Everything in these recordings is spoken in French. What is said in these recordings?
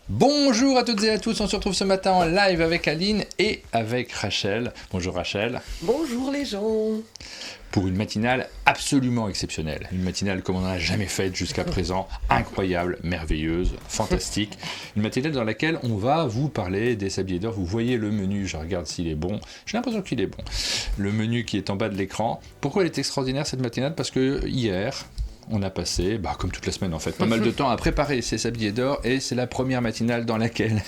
Bonjour à toutes et à tous, on se retrouve ce matin en live avec Aline et avec Rachel. Bonjour Rachel. Bonjour les gens. Pour une matinale absolument exceptionnelle. Une matinale comme on n'en a jamais faite jusqu'à présent. Incroyable, merveilleuse, fantastique. Une matinale dans laquelle on va vous parler des sabliers d'or. Vous voyez le menu, je regarde s'il est bon. J'ai l'impression qu'il est bon. Le menu qui est en bas de l'écran. Pourquoi elle est extraordinaire cette matinale ? Parce que hier... on a passé, comme toute la semaine en fait, pas mal de temps à préparer ces sabliers d'or et c'est la première matinale dans laquelle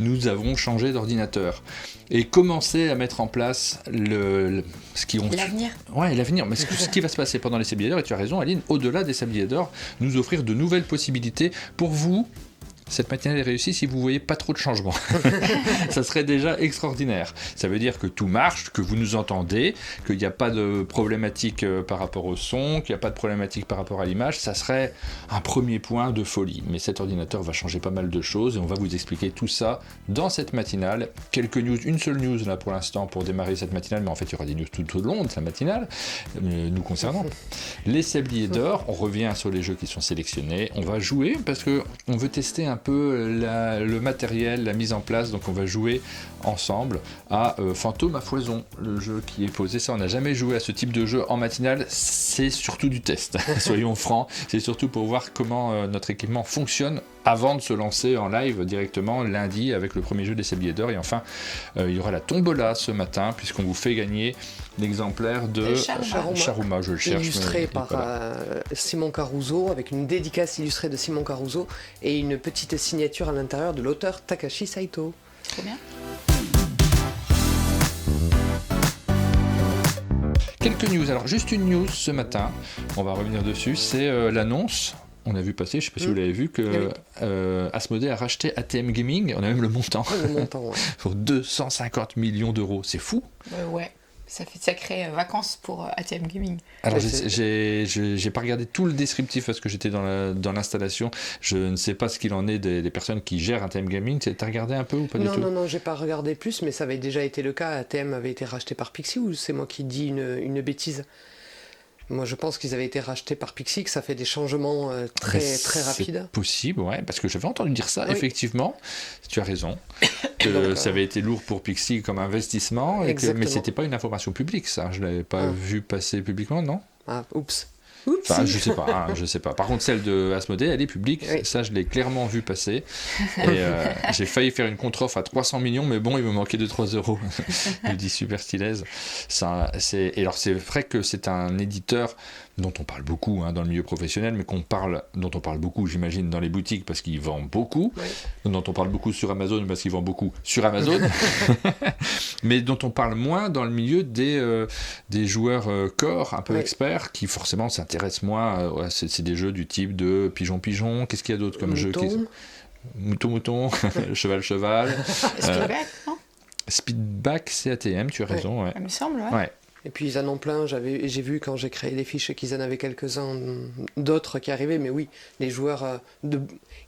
nous avons changé d'ordinateur et commencé à mettre en place ce qui ont... L'avenir. Ouais, l'avenir, mais ce qui va se passer pendant les sabliers d'or, et tu as raison Aline, au-delà des sabliers d'or, nous offrir de nouvelles possibilités pour vous. Cette matinale est réussie si vous ne voyez pas trop de changements. Ça serait déjà extraordinaire. Ça veut dire que tout marche, que vous nous entendez, qu'il n'y a pas de problématique par rapport au son, qu'il n'y a pas de problématique par rapport à l'image. Ça serait un premier point de folie. Mais cet ordinateur va changer pas mal de choses et on va vous expliquer tout ça dans cette matinale. Quelques news, une seule news là pour l'instant pour démarrer cette matinale, mais en fait il y aura des news tout au long de la matinale, nous concernant. Les sabliers d'or, on revient sur les jeux qui sont sélectionnés. On va jouer parce qu'on veut tester un peu le matériel, la mise en place, donc on va jouer ensemble à Fantôme à foison, le jeu qui est posé. Ça, on n'a jamais joué à ce type de jeu en matinale, c'est surtout du test, soyons francs, c'est surtout pour voir comment notre équipement fonctionne avant de se lancer en live directement lundi avec le premier jeu des sabliers d'or. Et enfin, il y aura la tombola ce matin, puisqu'on vous fait gagner l'exemplaire de Charuma, je le cherche. Illustré par Simon Caruso, avec une dédicace illustrée de Simon Caruso et une petite signature à l'intérieur de l'auteur Takashi Saito. Trop bien. Quelques news. Alors, juste une news ce matin, on va revenir dessus, c'est l'annonce. On a vu passer, je ne sais pas si vous l'avez vu, que Asmodée a racheté ATM Gaming, on a même le montant, Ouais. pour 250 millions d'euros. C'est fou. Ouais. Ça fait de sacrées vacances pour ATM Gaming. Alors, j'ai pas regardé tout le descriptif parce que j'étais dans l'installation. Je ne sais pas ce qu'il en est des personnes qui gèrent ATM Gaming. T'as regardé un peu ou pas du tout ? Non, j'ai pas regardé plus, mais ça avait déjà été le cas. ATM avait été racheté par Pixie, ou c'est moi qui dis une bêtise ? Moi, je pense qu'ils avaient été rachetés par Pixie, que ça fait des changements très rapides. C'est possible, ouais, parce que j'avais entendu dire ça, effectivement. Tu as raison. Que ça avait été lourd pour Pixie comme investissement, mais c'était pas une information publique, ça. Je l'avais pas vu passer publiquement, non ? Ah, oups. Enfin, je sais pas. Par contre, celle de Asmodée, elle est publique. Oui. Ça, je l'ai clairement vu passer. Et j'ai failli faire une contre-offre à 300 millions, mais bon, il me manquait 2-3 euros. Je dis super stylaise. Et alors, c'est vrai que c'est un éditeur dont on parle beaucoup dans le milieu professionnel, mais dont on parle beaucoup, j'imagine, dans les boutiques parce qu'il vend beaucoup, dont on parle beaucoup sur Amazon parce qu'il vend beaucoup sur Amazon, mais dont on parle moins dans le milieu des joueurs core, un peu experts, qui forcément s'intéressent moins. C'est des jeux du type de pigeon-pigeon. Qu'est-ce qu'il y a d'autre comme jeu Mouton, cheval. Speedback, non ? Speedback, c'est ATM, tu as raison. Ouais. Ça me semble, ouais. Et puis ils en ont plein, j'ai vu quand j'ai créé les fiches qu'ils en avaient quelques-uns d'autres qui arrivaient, mais oui, les joueurs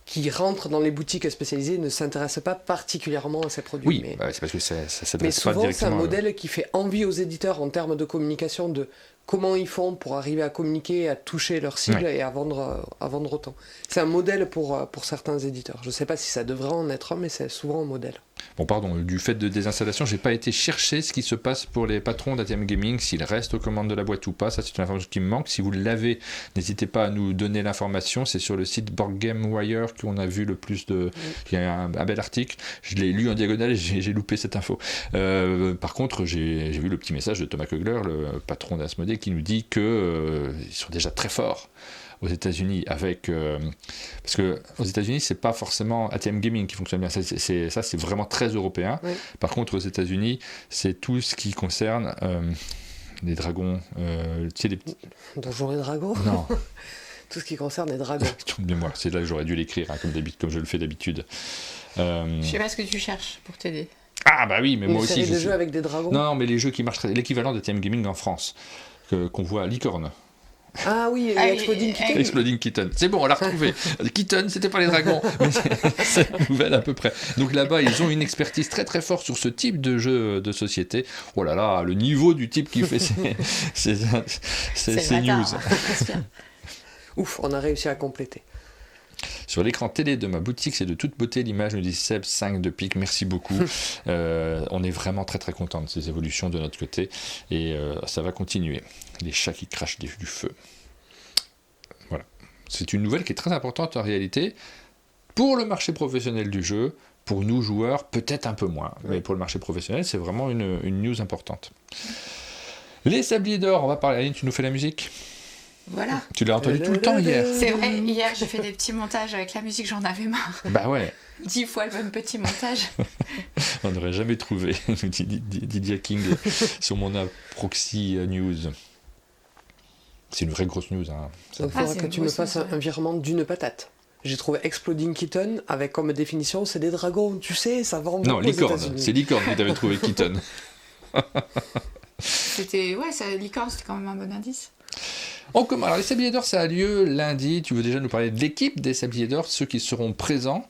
qui rentrent dans les boutiques spécialisées ne s'intéressent pas particulièrement à ces produits. Oui, c'est parce que ça s'adresse pas directement. Mais souvent, c'est un modèle qui fait envie aux éditeurs en termes de communication, de comment ils font pour arriver à communiquer, à toucher leur cible et à vendre autant. C'est un modèle pour certains éditeurs. Je ne sais pas si ça devrait en être un, mais c'est souvent un modèle. Bon, pardon, du fait de désinstallation, j'ai pas été chercher ce qui se passe pour les patrons d'ATM Gaming, s'ils restent aux commandes de la boîte ou pas. Ça, c'est une information qui me manque. Si vous l'avez, n'hésitez pas à nous donner l'information. C'est sur le site Board Game Wire qu'on a vu le plus de... Il y a un bel article. Je l'ai lu en diagonale et j'ai loupé cette info. Par contre, j'ai vu le petit message de Thomas Kugler, le patron d'Asmodée, qui nous dit qu'ils sont déjà très forts aux États-Unis parce que aux États-Unis c'est pas forcément ATM Gaming qui fonctionne bien, c'est vraiment très européen. Par contre aux États-Unis c'est tout ce qui concerne les dragons, tu sais les petits Donjons et Dragons. Non. Tout ce qui concerne les dragons. Mais moi c'est là que j'aurais dû l'écrire comme je le fais d'habitude. Je sais pas ce que tu cherches pour t'aider. Ah bah oui, mais moi aussi. Une série de jeux avec des dragons. Non, mais les jeux qui marchent, l'équivalent d'ATM Gaming en France qu'on voit à Licorne. Ah oui, Exploding Kitten. Exploding Kitten. C'est bon, on l'a retrouvé. Kitten, c'était pas les dragons, mais c'est une nouvelle à peu près. Donc là-bas, ils ont une expertise très très forte sur ce type de jeu de société. Oh là là, le niveau du type qui fait ces news. Ouf, on a réussi à compléter. Sur l'écran télé de ma boutique, c'est de toute beauté l'image, nous dit Seb 5 de pique. Merci beaucoup. On est vraiment très très content de ces évolutions de notre côté et ça va continuer. Les chats qui crachent du feu. Voilà. C'est une nouvelle qui est très importante en réalité pour le marché professionnel du jeu. Pour nous joueurs, peut-être un peu moins, mais pour le marché professionnel, c'est vraiment une news importante. Les sabliers d'or, on va parler. Aline, tu nous fais la musique ? Voilà. Tu l'as entendu tout le temps hier. C'est vrai, hier j'ai fait des petits montages avec la musique, j'en avais marre. Bah ouais. 10 fois le même petit montage. On n'aurait jamais trouvé, nous dit Didier King sur mon proxy news. C'est une vraie grosse news. Hein. Il faudra que tu me fasses un virement d'une patate. J'ai trouvé Exploding Kitten avec comme définition c'est des dragons, tu sais, ça vend beaucoup. Non, licorne, c'est licorne que tu avais trouvé Kitten. Licorne, c'était quand même un bon indice. Alors les Sabliers d'Or, ça a lieu lundi. Tu veux déjà nous parler de l'équipe des Sabliers d'Or, ceux qui seront présents?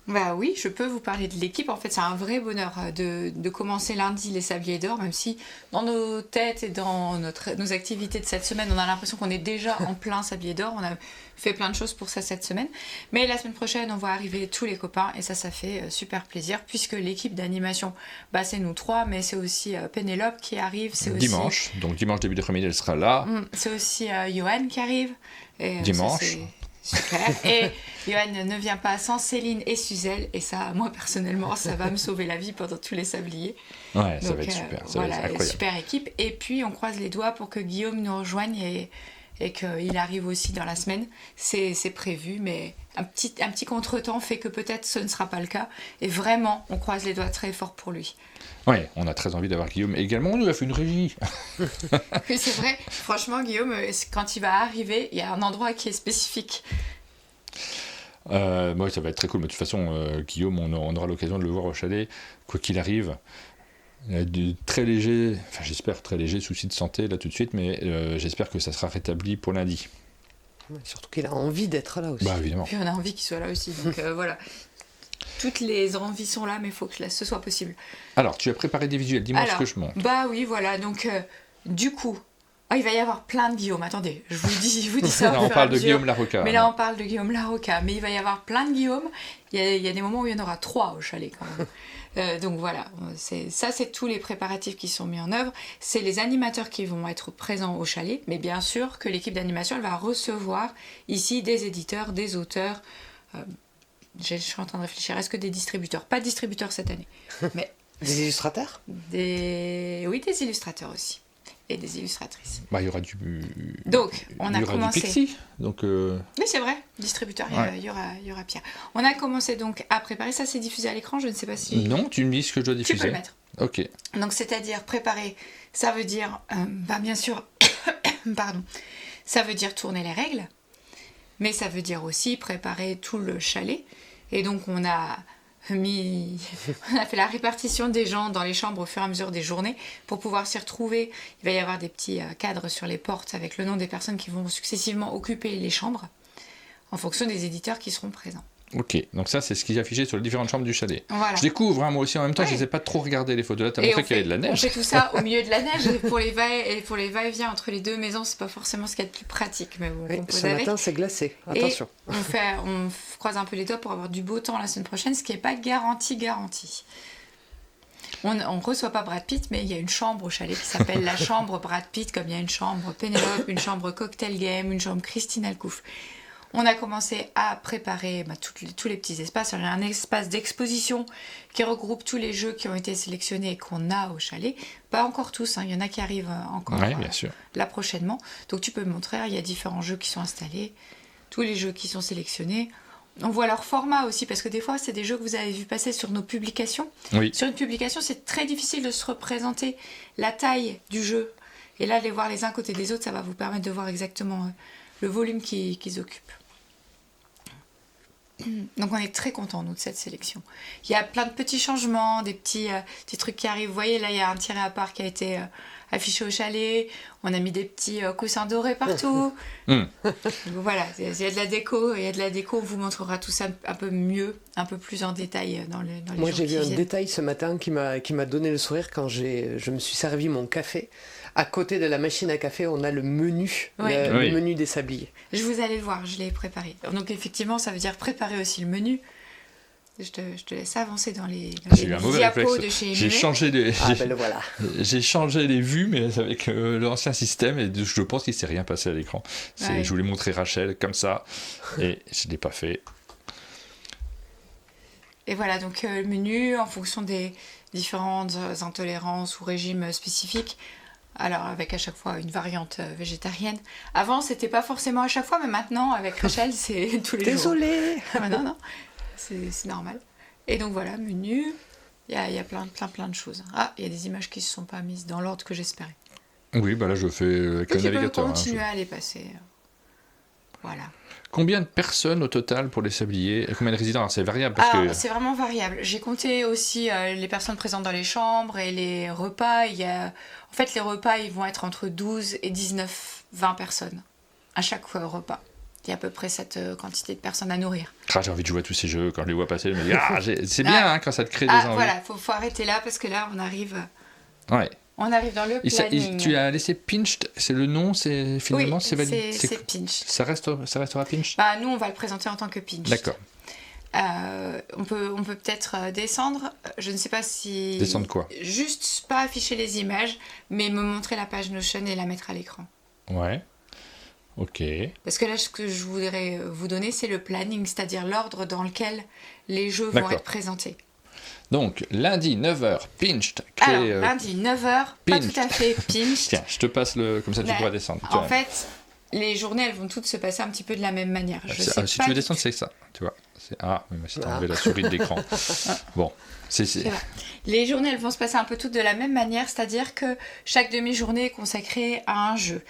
Bah oui, je peux vous parler de l'équipe. En fait, c'est un vrai bonheur de commencer lundi les Sabliers d'Or, même si dans nos têtes et dans nos activités de cette semaine, on a l'impression qu'on est déjà en plein Sabliers d'Or. On a fait plein de choses pour ça cette semaine. Mais la semaine prochaine, on va arriver tous les copains et ça fait super plaisir puisque l'équipe d'animation, c'est nous trois, mais c'est aussi Pénélope qui arrive. C'est dimanche, donc dimanche début d'après-midi, elle sera là. C'est aussi Johan qui arrive. Et, dimanche. Super. Et Johan ne vient pas sans Céline et Suzelle. Et ça, moi personnellement, ça va me sauver la vie pendant tous les sabliers. Ouais, ça va être super. Ça va être incroyable. Super équipe. Et puis, on croise les doigts pour que Guillaume nous rejoigne et qu'il arrive aussi dans la semaine. C'est prévu, mais un petit contretemps fait que peut-être ce ne sera pas le cas. Et vraiment, on croise les doigts très fort pour lui. Ouais, on a très envie d'avoir Guillaume. Également, on lui a fait une régie. Oui, c'est vrai. Franchement, Guillaume, quand il va arriver, il y a un endroit qui est spécifique. Moi, ça va être très cool. Mais de toute façon, Guillaume, on aura l'occasion de le voir au chalet, quoi qu'il arrive. Il a de très légers, j'espère très légers soucis de santé là tout de suite, mais j'espère que ça sera rétabli pour lundi. Surtout qu'il a envie d'être là aussi. Bah évidemment. Puis on a envie qu'il soit là aussi, donc voilà. Toutes les envies sont là, mais il faut que ce soit possible. Alors, tu as préparé des visuels, dis-moi ce que je montre. Bah oui, voilà, donc du coup, il va y avoir plein de Guillaume, attendez, je vous dis ça. Là, on parle de Guillaume Larocca. Mais là, on parle de Guillaume Larocca, mais il va y avoir plein de Guillaume. Il y a des moments où il y en aura 3 au chalet quand même. Donc voilà, c'est tous les préparatifs qui sont mis en œuvre. C'est les animateurs qui vont être présents au chalet, mais bien sûr que l'équipe d'animation, elle va recevoir ici des éditeurs, des auteurs. Je suis en train de réfléchir, est-ce que des distributeurs? Pas de distributeurs cette année, mais des illustrateurs? Oui, des illustrateurs aussi. Et des illustratrices. Il y aura du... Donc, on a commencé... du Pixie, donc... Oui, c'est vrai, distributeur, il y aura Pierre. On a commencé donc à préparer, ça c'est diffusé à l'écran, je ne sais pas si... Non, tu me dis ce que je dois diffuser. Tu peux le mettre. Ok. Donc, c'est-à-dire préparer, ça veut dire, bien sûr, pardon, ça veut dire tourner les règles, mais ça veut dire aussi préparer tout le chalet. Et donc, on a fait la répartition des gens dans les chambres au fur et à mesure des journées pour pouvoir s'y retrouver. Il va y avoir des petits cadres sur les portes avec le nom des personnes qui vont successivement occuper les chambres en fonction des éditeurs qui seront présents. Ok, donc ça c'est ce qui est affiché sur les différentes chambres du chalet. Voilà. Je découvre, moi aussi en même temps, je ne les ai pas trop regardées les photos. Là, tu as montré qu'il y avait de la neige. On fait tout ça au milieu de la neige. Et pour les va-et-vient entre les deux maisons, c'est pas forcément ce qu'il y a de plus pratique. Mais bon, ce matin, c'est glacé. Attention. Et on croise un peu les doigts pour avoir du beau temps la semaine prochaine, ce qui n'est pas garanti. On ne reçoit pas Brad Pitt, mais il y a une chambre au chalet qui s'appelle la chambre Brad Pitt, comme il y a une chambre Pénélope, une chambre Cocktail Game, une chambre Christine Alcouf. On a commencé à préparer tous les petits espaces. Il y a un espace d'exposition qui regroupe tous les jeux qui ont été sélectionnés et qu'on a au chalet. Pas encore tous, il y en a qui arrivent encore bien sûr. Là prochainement. Donc tu peux me montrer, il y a différents jeux qui sont installés, tous les jeux qui sont sélectionnés. On voit leur format aussi, parce que des fois, c'est des jeux que vous avez vu passer sur nos publications. Oui. Sur une publication, c'est très difficile de se représenter la taille du jeu. Et là, les voir les uns côté des autres, ça va vous permettre de voir exactement le volume qu'ils occupent. Donc on est très contents, nous, de cette sélection. Il y a plein de petits changements, des petits trucs qui arrivent. Vous voyez, là, il y a un tiré à part qui a été affiché au chalet. On a mis des petits coussins dorés partout. Donc voilà, il y a de la déco. On vous montrera tout ça un peu mieux, un peu plus en détail dans les Moi, jours j'ai qui vu un viennent. détail ce matin qui m'a donné le sourire quand je me suis servi mon café. À côté de la machine à café, on a le menu, Ouais. le Oui. menu des sabliers. Je vous allez le voir, je l'ai préparé. Donc effectivement, ça veut dire préparer aussi le menu. Je te laisse avancer dans les J'ai eu un mauvais diapos réflexe. de chez J'ai Emmanuel. changé les... Ah ben le voilà. J'ai changé les vues, mais avec l'ancien système, et je pense qu'il ne s'est rien passé à l'écran. Ouais. Je voulais montrer Rachel comme ça, et je ne l'ai pas fait. Et voilà, donc le menu en fonction des différentes intolérances ou régimes spécifiques. Alors avec à chaque fois une variante végétarienne. Avant, c'était pas forcément à chaque fois, mais maintenant avec Rachel, c'est tous les jours. Désolé. Ah, non, c'est normal. Et donc voilà, menu. Il y a plein de choses. Ah, il y a des images qui ne se sont pas mises dans l'ordre que j'espérais. Oui, bah là je fais avec Donc le tu peux navigateur. continuer à les passer. Voilà. Combien de personnes au total pour les sabliers? Combien de résidents? Alors, c'est variable parce Alors, que... c'est vraiment variable. J'ai compté aussi les personnes présentes dans les chambres et les repas. En fait, les repas, ils vont être entre 12 et 20 personnes à chaque repas. Il y a à peu près cette quantité de personnes à nourrir. Ah, j'ai envie de jouer à tous ces jeux. Quand je les vois passer, je me dis, c'est bien hein, quand ça te crée des envies. Voilà, faut arrêter là parce que là, on arrive Ouais. dans le planning. Tu as laissé Pinched, c'est le nom, c'est finalement Oui, c'est validé. c'est Pinch. Ça restera Pinched. Bah, nous, on va le présenter en tant que Pinch. D'accord. On peut peut-être descendre. Je ne sais pas si... Descendre quoi? Juste pas afficher les images, mais me montrer la page Notion et la mettre à l'écran. Ouais. Ok. Parce que là, ce que je voudrais vous donner, c'est le planning, c'est-à-dire l'ordre dans lequel les jeux vont D'accord. être présentés. Donc, lundi 9h, Pinched. Créé, Alors, lundi 9h, pas Pinched. tout à fait Pinched. Tiens, je te passe le... Comme ça, tu Bah, pourras descendre. Tu En vois. fait, les journées, elles vont toutes se passer un petit peu de la même manière. Je sais Si pas tu veux du descendre, c'est ça. Tu vois. Oui, mais c'est enlevé la souris de l'écran. Bon. C'est... C'est vrai. Les journées, elles vont se passer un peu toutes de la même manière, c'est-à-dire que chaque demi-journée est consacrée à un jeu.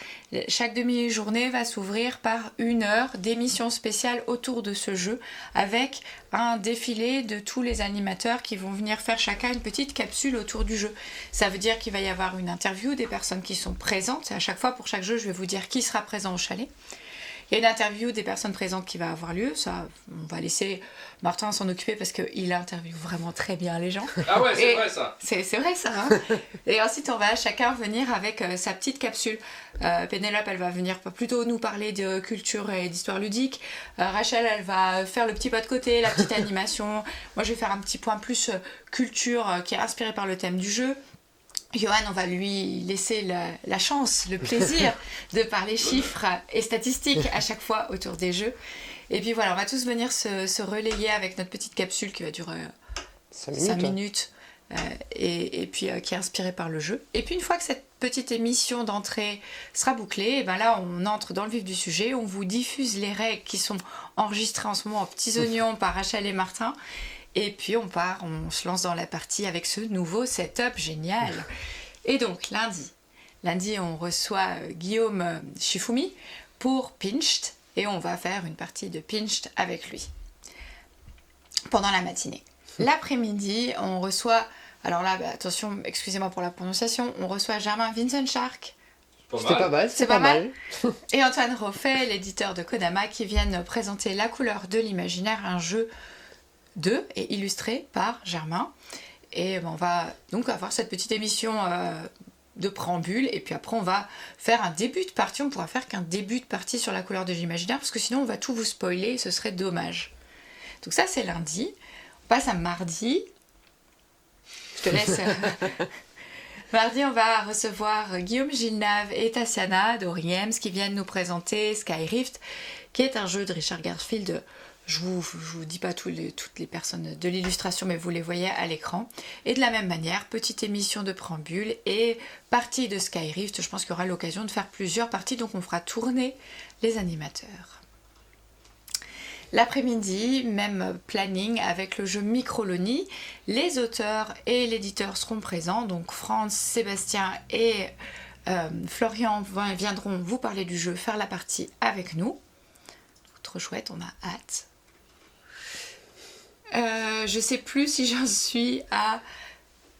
Chaque demi-journée va s'ouvrir par 1 heure d'émission spéciale autour de ce jeu, avec un défilé de tous les animateurs qui vont venir faire chacun une petite capsule autour du jeu. Ça veut dire qu'il va y avoir une interview des personnes qui sont présentes. À chaque fois, pour chaque jeu, je vais vous dire qui sera présent au chalet. Il y a une interview des personnes présentes qui va avoir lieu. Ça, on va laisser Martin s'en occuper parce qu'il interviewe vraiment très bien les gens. Ah ouais, Et vrai ça. C'est vrai ça. Hein. Et ensuite, on va chacun venir avec sa petite capsule. Pénélope, elle va venir plutôt nous parler de culture et d'histoire ludique. Rachel, elle va faire le petit pas de côté, la petite animation. Moi, je vais faire un petit point plus culture qui est inspiré par le thème du jeu. Johan, on va lui laisser la chance, le plaisir de parler chiffres et statistiques à chaque fois autour des jeux. Et puis voilà, on va tous venir se relayer avec notre petite capsule qui va durer 5 minutes et puis qui est inspirée par le jeu. Et puis une fois que cette petite émission d'entrée sera bouclée, et ben là on entre dans le vif du sujet, on vous diffuse les règles qui sont enregistrées en ce moment en petits oignons par Rachel et Martin. Et puis on se lance dans la partie avec ce nouveau setup génial. Et donc lundi on reçoit Guillaume Shifumi pour Pinched et on va faire une partie de Pinched avec lui pendant la matinée. L'après-midi on reçoit, alors là attention, excusez-moi pour la prononciation, on reçoit Germain Vincenschark. C'était pas mal, C'est pas mal. Et Antoine Roffet, l'éditeur de Kodama, qui viennent présenter La couleur de l'imaginaire, un jeu et illustré par Germain. Et on va donc avoir cette petite émission de préambule, et puis après on va faire un début de partie. On pourra faire qu'un début de partie sur La couleur de l'imaginaire, parce que sinon on va tout vous spoiler et ce serait dommage. Donc ça c'est lundi. On passe à mardi. Je te laisse. Mardi, on va recevoir Guillaume Gilnave et Tatiana d'Oriems qui viennent nous présenter Skyrift, qui est un jeu de Richard Garfield. Je vous dis pas toutes les personnes de l'illustration, mais vous les voyez à l'écran. Et de la même manière, petite émission de préambule et partie de Skyrift. Je pense qu'il y aura l'occasion de faire plusieurs parties, donc on fera tourner les animateurs. L'après-midi, même planning avec le jeu Microlonie. Les auteurs et l'éditeur seront présents, donc Franz, Sébastien et Florian viendront vous parler du jeu, faire la partie avec nous. Trop chouette, on a hâte. Je sais plus si j'en suis à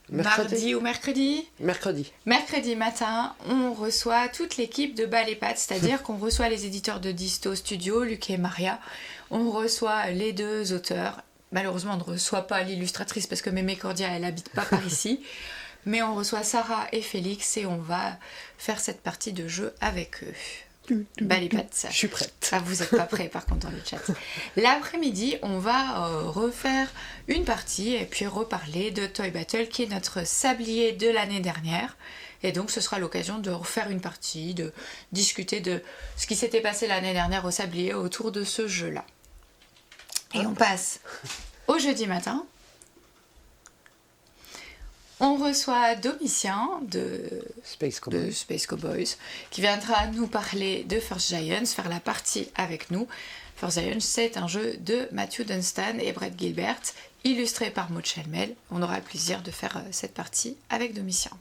mardi ou mercredi. Mercredi matin, on reçoit toute l'équipe de Balles et Pattes, c'est-à-dire qu'on reçoit les éditeurs de Disto Studio, Luc et Maria, on reçoit les 2 auteurs. Malheureusement, on ne reçoit pas l'illustratrice parce que Mémé Cordia, elle n'habite pas par ici. Mais on reçoit Sarah et Félix et on va faire cette partie de jeu avec eux. Balles et Pattes. Je suis prête. Ah, vous n'êtes pas prêts par contre dans le chat. L'après-midi, on va refaire une partie et puis reparler de Toy Battle qui est notre sablier de l'année dernière. Et donc ce sera l'occasion de refaire une partie, de discuter de ce qui s'était passé l'année dernière au sablier autour de ce jeu-là. Et on passe au jeudi matin. On reçoit Domitien de Space Cowboys qui viendra nous parler de First Giants, faire la partie avec nous. First Giants, c'est un jeu de Matthew Dunstan et Brett Gilbert, illustré par Maud Chalmel. On aura le plaisir de faire cette partie avec Domitien.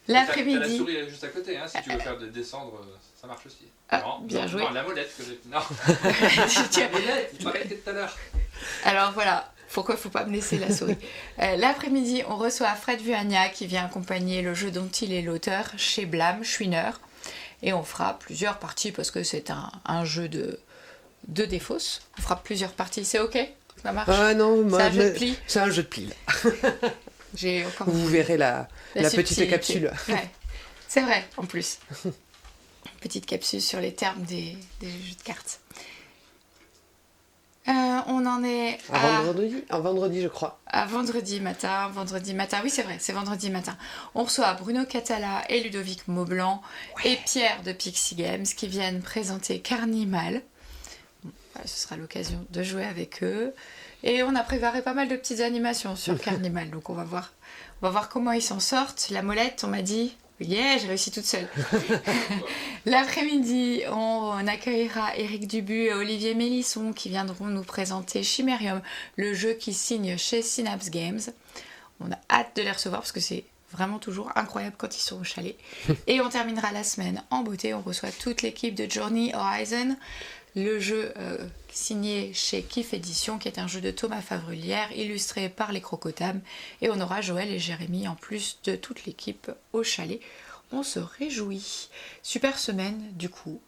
L'après-midi. T'as la souris juste à côté, hein, si tu veux faire descendre, ça marche aussi. Ah, non, bien joué. Non, la molette que j'ai. Non. La molette, tu m'arrêtais tout à l'heure. Alors voilà. Pourquoi il ne faut pas me laisser la souris. L'après-midi, on reçoit Fred Vuagna qui vient accompagner le jeu dont il est l'auteur chez Blam, Schwiner. Et on fera plusieurs parties parce que c'est un jeu de défausse. On fera plusieurs parties. C'est OK? Ça marche? Ah non, c'est un jeu de pli. C'est un jeu de pli. J'ai encore Vous verrez la petite capsule. Ouais. C'est vrai, en plus. Petite capsule sur les termes des jeux de cartes. On en est à vendredi, je crois. À vendredi matin, oui c'est vrai, c'est vendredi matin. On reçoit Bruno Catala et Ludovic Maublanc et Pierre de Pixie Games qui viennent présenter Carnimal. Bon, ce sera l'occasion de jouer avec eux. Et on a préparé pas mal de petites animations sur Carnimal, donc on va voir comment ils s'en sortent. La molette, on m'a dit... Yeah, j'ai réussi toute seule. L'après-midi, on accueillera Éric Dubu et Olivier Mélisson qui viendront nous présenter Chimerium, le jeu qui signe chez Synapse Games. On a hâte de les recevoir parce que c'est vraiment toujours incroyable quand ils sont au chalet. Et on terminera la semaine en beauté. On reçoit toute l'équipe de Journey Horizon, le jeu signé chez Kif Édition, qui est un jeu de Thomas Favrulière, illustré par les Crocotames. Et on aura Joël et Jérémy, en plus de toute l'équipe au chalet. On se réjouit. Super semaine, du coup.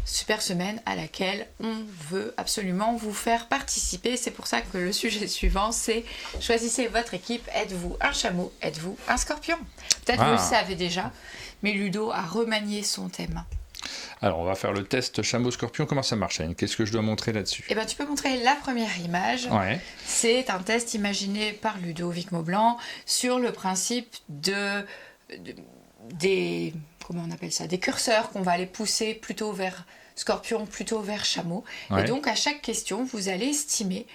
Super semaine à laquelle on veut absolument vous faire participer. C'est pour ça que le sujet suivant, c'est choisissez votre équipe. Êtes-vous un chameau? Êtes-vous un scorpion? Peut-être vous le savez déjà, mais Ludo a remanié son thème. Alors, on va faire le test chameau-scorpion. Comment ça marche, Anne? Qu'est-ce que je dois montrer là-dessus? Eh ben, tu peux montrer la première image. Ouais. C'est un test imaginé par Ludovic Maublanc sur le principe des comment on appelle ça, des curseurs qu'on va aller pousser plutôt vers scorpion, plutôt vers chameau. Ouais. Et donc, à chaque question, vous allez estimer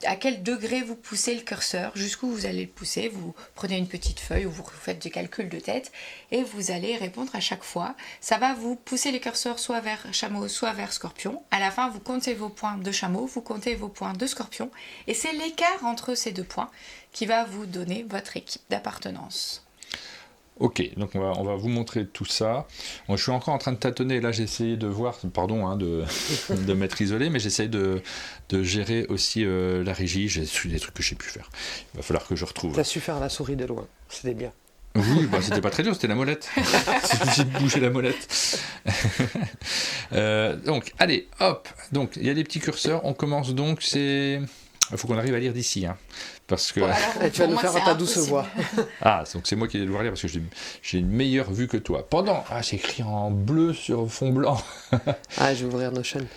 à quel degré vous poussez le curseur, jusqu'où vous allez le pousser. Vous prenez une petite feuille où vous faites des calculs de tête et vous allez répondre à chaque fois. Ça va vous pousser les curseurs soit vers chameau, soit vers scorpion. À la fin, vous comptez vos points de chameau, vous comptez vos points de scorpion. Et c'est l'écart entre ces deux points qui va vous donner votre équipe d'appartenance. Ok, donc on va vous montrer tout ça. Moi, je suis encore en train de tâtonner. Là, j'ai essayé de voir, pardon, de m'être isolé, mais j'essaye de gérer aussi la régie. J'ai des trucs que je sais plus faire. Il va falloir que je retrouve. T'as su faire la souris de loin. C'était bien. Oui, c'était pas très dur, c'était la molette. C'est difficile de bouger la molette. Donc, allez, hop. Donc, il y a des petits curseurs. On commence donc, il faut qu'on arrive à lire d'ici, hein, parce que... Bon, alors, tu vas nous faire ta douce voix. Ah, donc c'est moi qui vais devoir lire, parce que j'ai une meilleure vue que toi. C'est écrit en bleu sur fond blanc. Ah, je vais ouvrir Notion.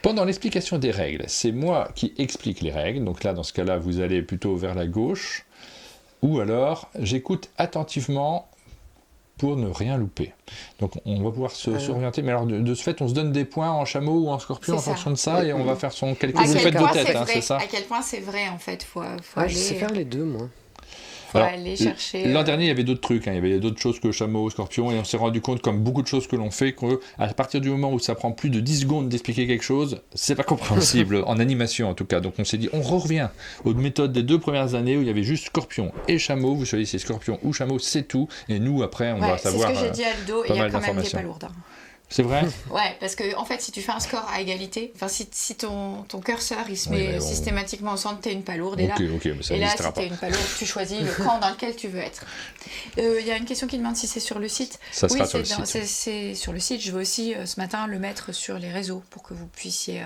Pendant l'explication des règles, c'est moi qui explique les règles. Donc là, dans ce cas-là, vous allez plutôt vers la gauche. Ou alors, j'écoute attentivement pour ne rien louper. Donc on va pouvoir s'orienter, mais alors de ce fait on se donne des points en chameau ou en scorpion en fonction de ça, et on va faire son calcul de tête, hein, c'est ça. À quel point c'est vrai en fait, faut aller... Je sais faire les deux moi. Alors, aller chercher... L'an dernier, il y avait d'autres trucs, hein. Il y avait d'autres choses que chameau, scorpion, et on s'est rendu compte, comme beaucoup de choses que l'on fait, qu'à partir du moment où ça prend plus de 10 secondes d'expliquer quelque chose, c'est pas compréhensible, en animation en tout cas. Donc on s'est dit, on revient aux méthodes des 2 premières années où il y avait juste scorpion et chameau, vous choisissez scorpion ou chameau, c'est tout, et nous après on va savoir. C'est ce que j'ai dit à Ludo, et il y a quand même des palourdes. C'est vrai? Ouais, parce que en fait, si tu fais un score à égalité, enfin si ton curseur il se Oui, met mais bon. systématiquement au centre, t'es une palourde, et là, Ok, mais ça et là n'existera si pas. t'es une palourde, tu choisis le camp dans lequel tu veux être. Il y a une question qui demande si c'est sur le site. Ça Oui, sera sur le c'est site. c'est sur le site. Je vais aussi ce matin le mettre sur les réseaux pour que vous puissiez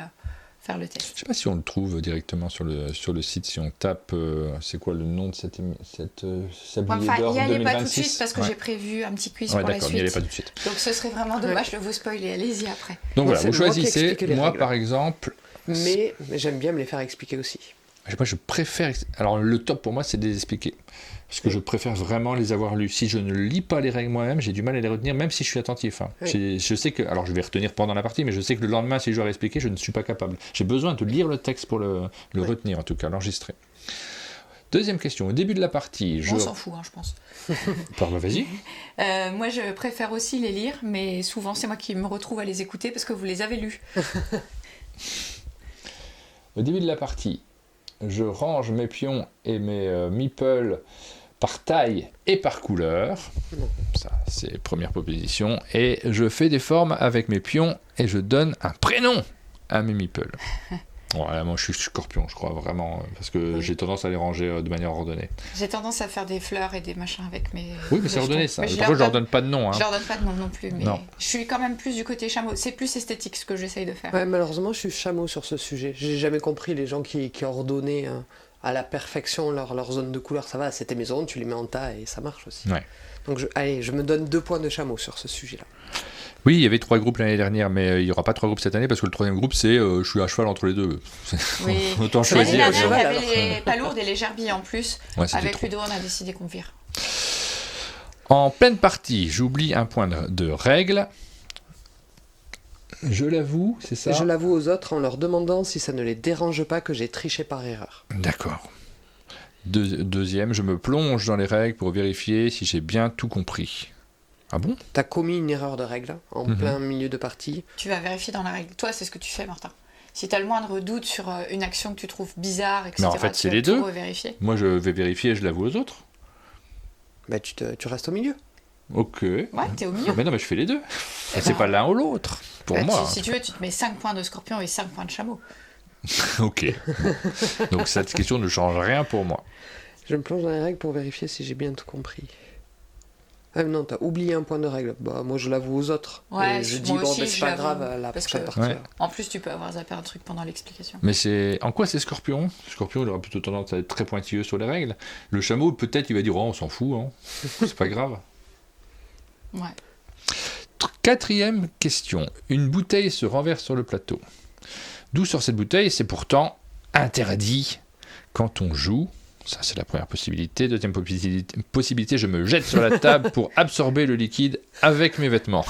faire le test. Je sais pas si on le trouve directement sur le site, si on tape, c'est quoi le nom de cette Sablier Enfin, d'or n'y allez pas tout de 2026? suite parce que Ouais. j'ai prévu un petit quiz Ouais, pour la d'accord, n'y allez suite. pas tout de suite. Donc ce serait vraiment dommage de vous spoiler. Allez-y après. Donc Moi, voilà, vous c'est moi qui choisissez. explique les Moi, règles. par exemple, Mais j'aime bien me les faire expliquer aussi. je sais pas, je préfère. Alors, le top pour moi, c'est de les expliquer. Parce que je préfère vraiment les avoir lus. Si je ne lis pas les règles moi-même, j'ai du mal à les retenir, même si je suis attentif. Hein. Oui. Je sais que. Alors, je vais retenir pendant la partie, mais je sais que le lendemain, si je dois expliquer, je ne suis pas capable. J'ai besoin de lire le texte pour le retenir, en tout cas, l'enregistrer. Deuxième question. Au début de la partie, On s'en fout, hein, je pense. Pardon, vas-y. Moi, je préfère aussi les lire, mais souvent, c'est moi qui me retrouve à les écouter parce que vous les avez lus. Au début de la partie, je range mes pions et mes meeples par taille et par couleur. Ça, c'est première proposition. Et je fais des formes avec mes pions et je donne un prénom à mes meeples. Ouais, moi, je suis scorpion, je crois, vraiment, parce que j'ai tendance à les ranger de manière ordonnée. J'ai tendance à faire des fleurs et des machins avec mes... Oui, mais c'est mes ordonné, jetons. ça. Mais Parfois, je leur donne pas de nom. Hein. Je leur donne pas de nom non plus, mais Non. je suis quand même plus du côté chameau. C'est plus esthétique ce que j'essaye de faire. Ouais, malheureusement, je suis chameau sur ce sujet. J'ai jamais compris les gens qui ordonnaient à la perfection leur zone de couleur. Ça va, c'est tes maisons, tu les mets en tas et ça marche aussi. Ouais. Donc, je me donne 2 points de chameau sur ce sujet-là. Oui, il y avait 3 groupes l'année dernière, mais il n'y aura pas 3 groupes cette année parce que le troisième groupe, c'est je suis à cheval entre les deux. Oui. Autant L'année choisir. dernière, il y cheval, avait alors. les palourdes et les gerbilles en plus. Ouais, c'était Avec trop. Ludo, on a décidé qu'on vire. En pleine partie, j'oublie un point de règle. Je l'avoue, c'est ça? Je l'avoue aux autres en leur demandant si ça ne les dérange pas que j'ai triché par erreur. D'accord. Deuxième, je me plonge dans les règles pour vérifier si j'ai bien tout compris. Ah bon? T'as commis une erreur de règle en Mhm. plein milieu de partie. Tu vas vérifier dans la règle. Toi, c'est ce que tu fais, Martin. Si tu as le moindre doute sur une action que tu trouves bizarre, etc., Non, en fait, tu c'est vas les tout deux. revérifier. Moi, je vais vérifier et je l'avoue aux autres. Bah, tu restes au milieu. Ok. Ouais, t'es au milieu. Mais non, mais je fais les deux. Eh C'est ben, pas l'un ou l'autre. Pour bah, moi. si tu veux, tu te mets 5 points de scorpion et 5 points de chameau. Ok. Donc cette question ne change rien pour moi. Je me plonge dans les règles pour vérifier si j'ai bien tout compris. Ah non, t'as oublié un point de règle. Bah, moi, je l'avoue aux autres. Ouais, Et je moi dis, bon, aussi, bah, c'est je pas l'avoue, grave, la parce prochaine que- partie. Ouais. là. En plus, tu peux avoir zappé un truc pendant l'explication. Mais c'est en quoi c'est Scorpion? Scorpion, il aura plutôt tendance à être très pointilleux sur les règles. Le chameau, peut-être, il va dire oh, on s'en fout, hein. C'est pas grave. Ouais. Quatrième question. Une bouteille se renverse sur le plateau. D'où sort cette bouteille? C'est pourtant interdit quand on joue. Ça, c'est la première possibilité. Deuxième possibilité, je me jette sur la table pour absorber le liquide avec mes vêtements.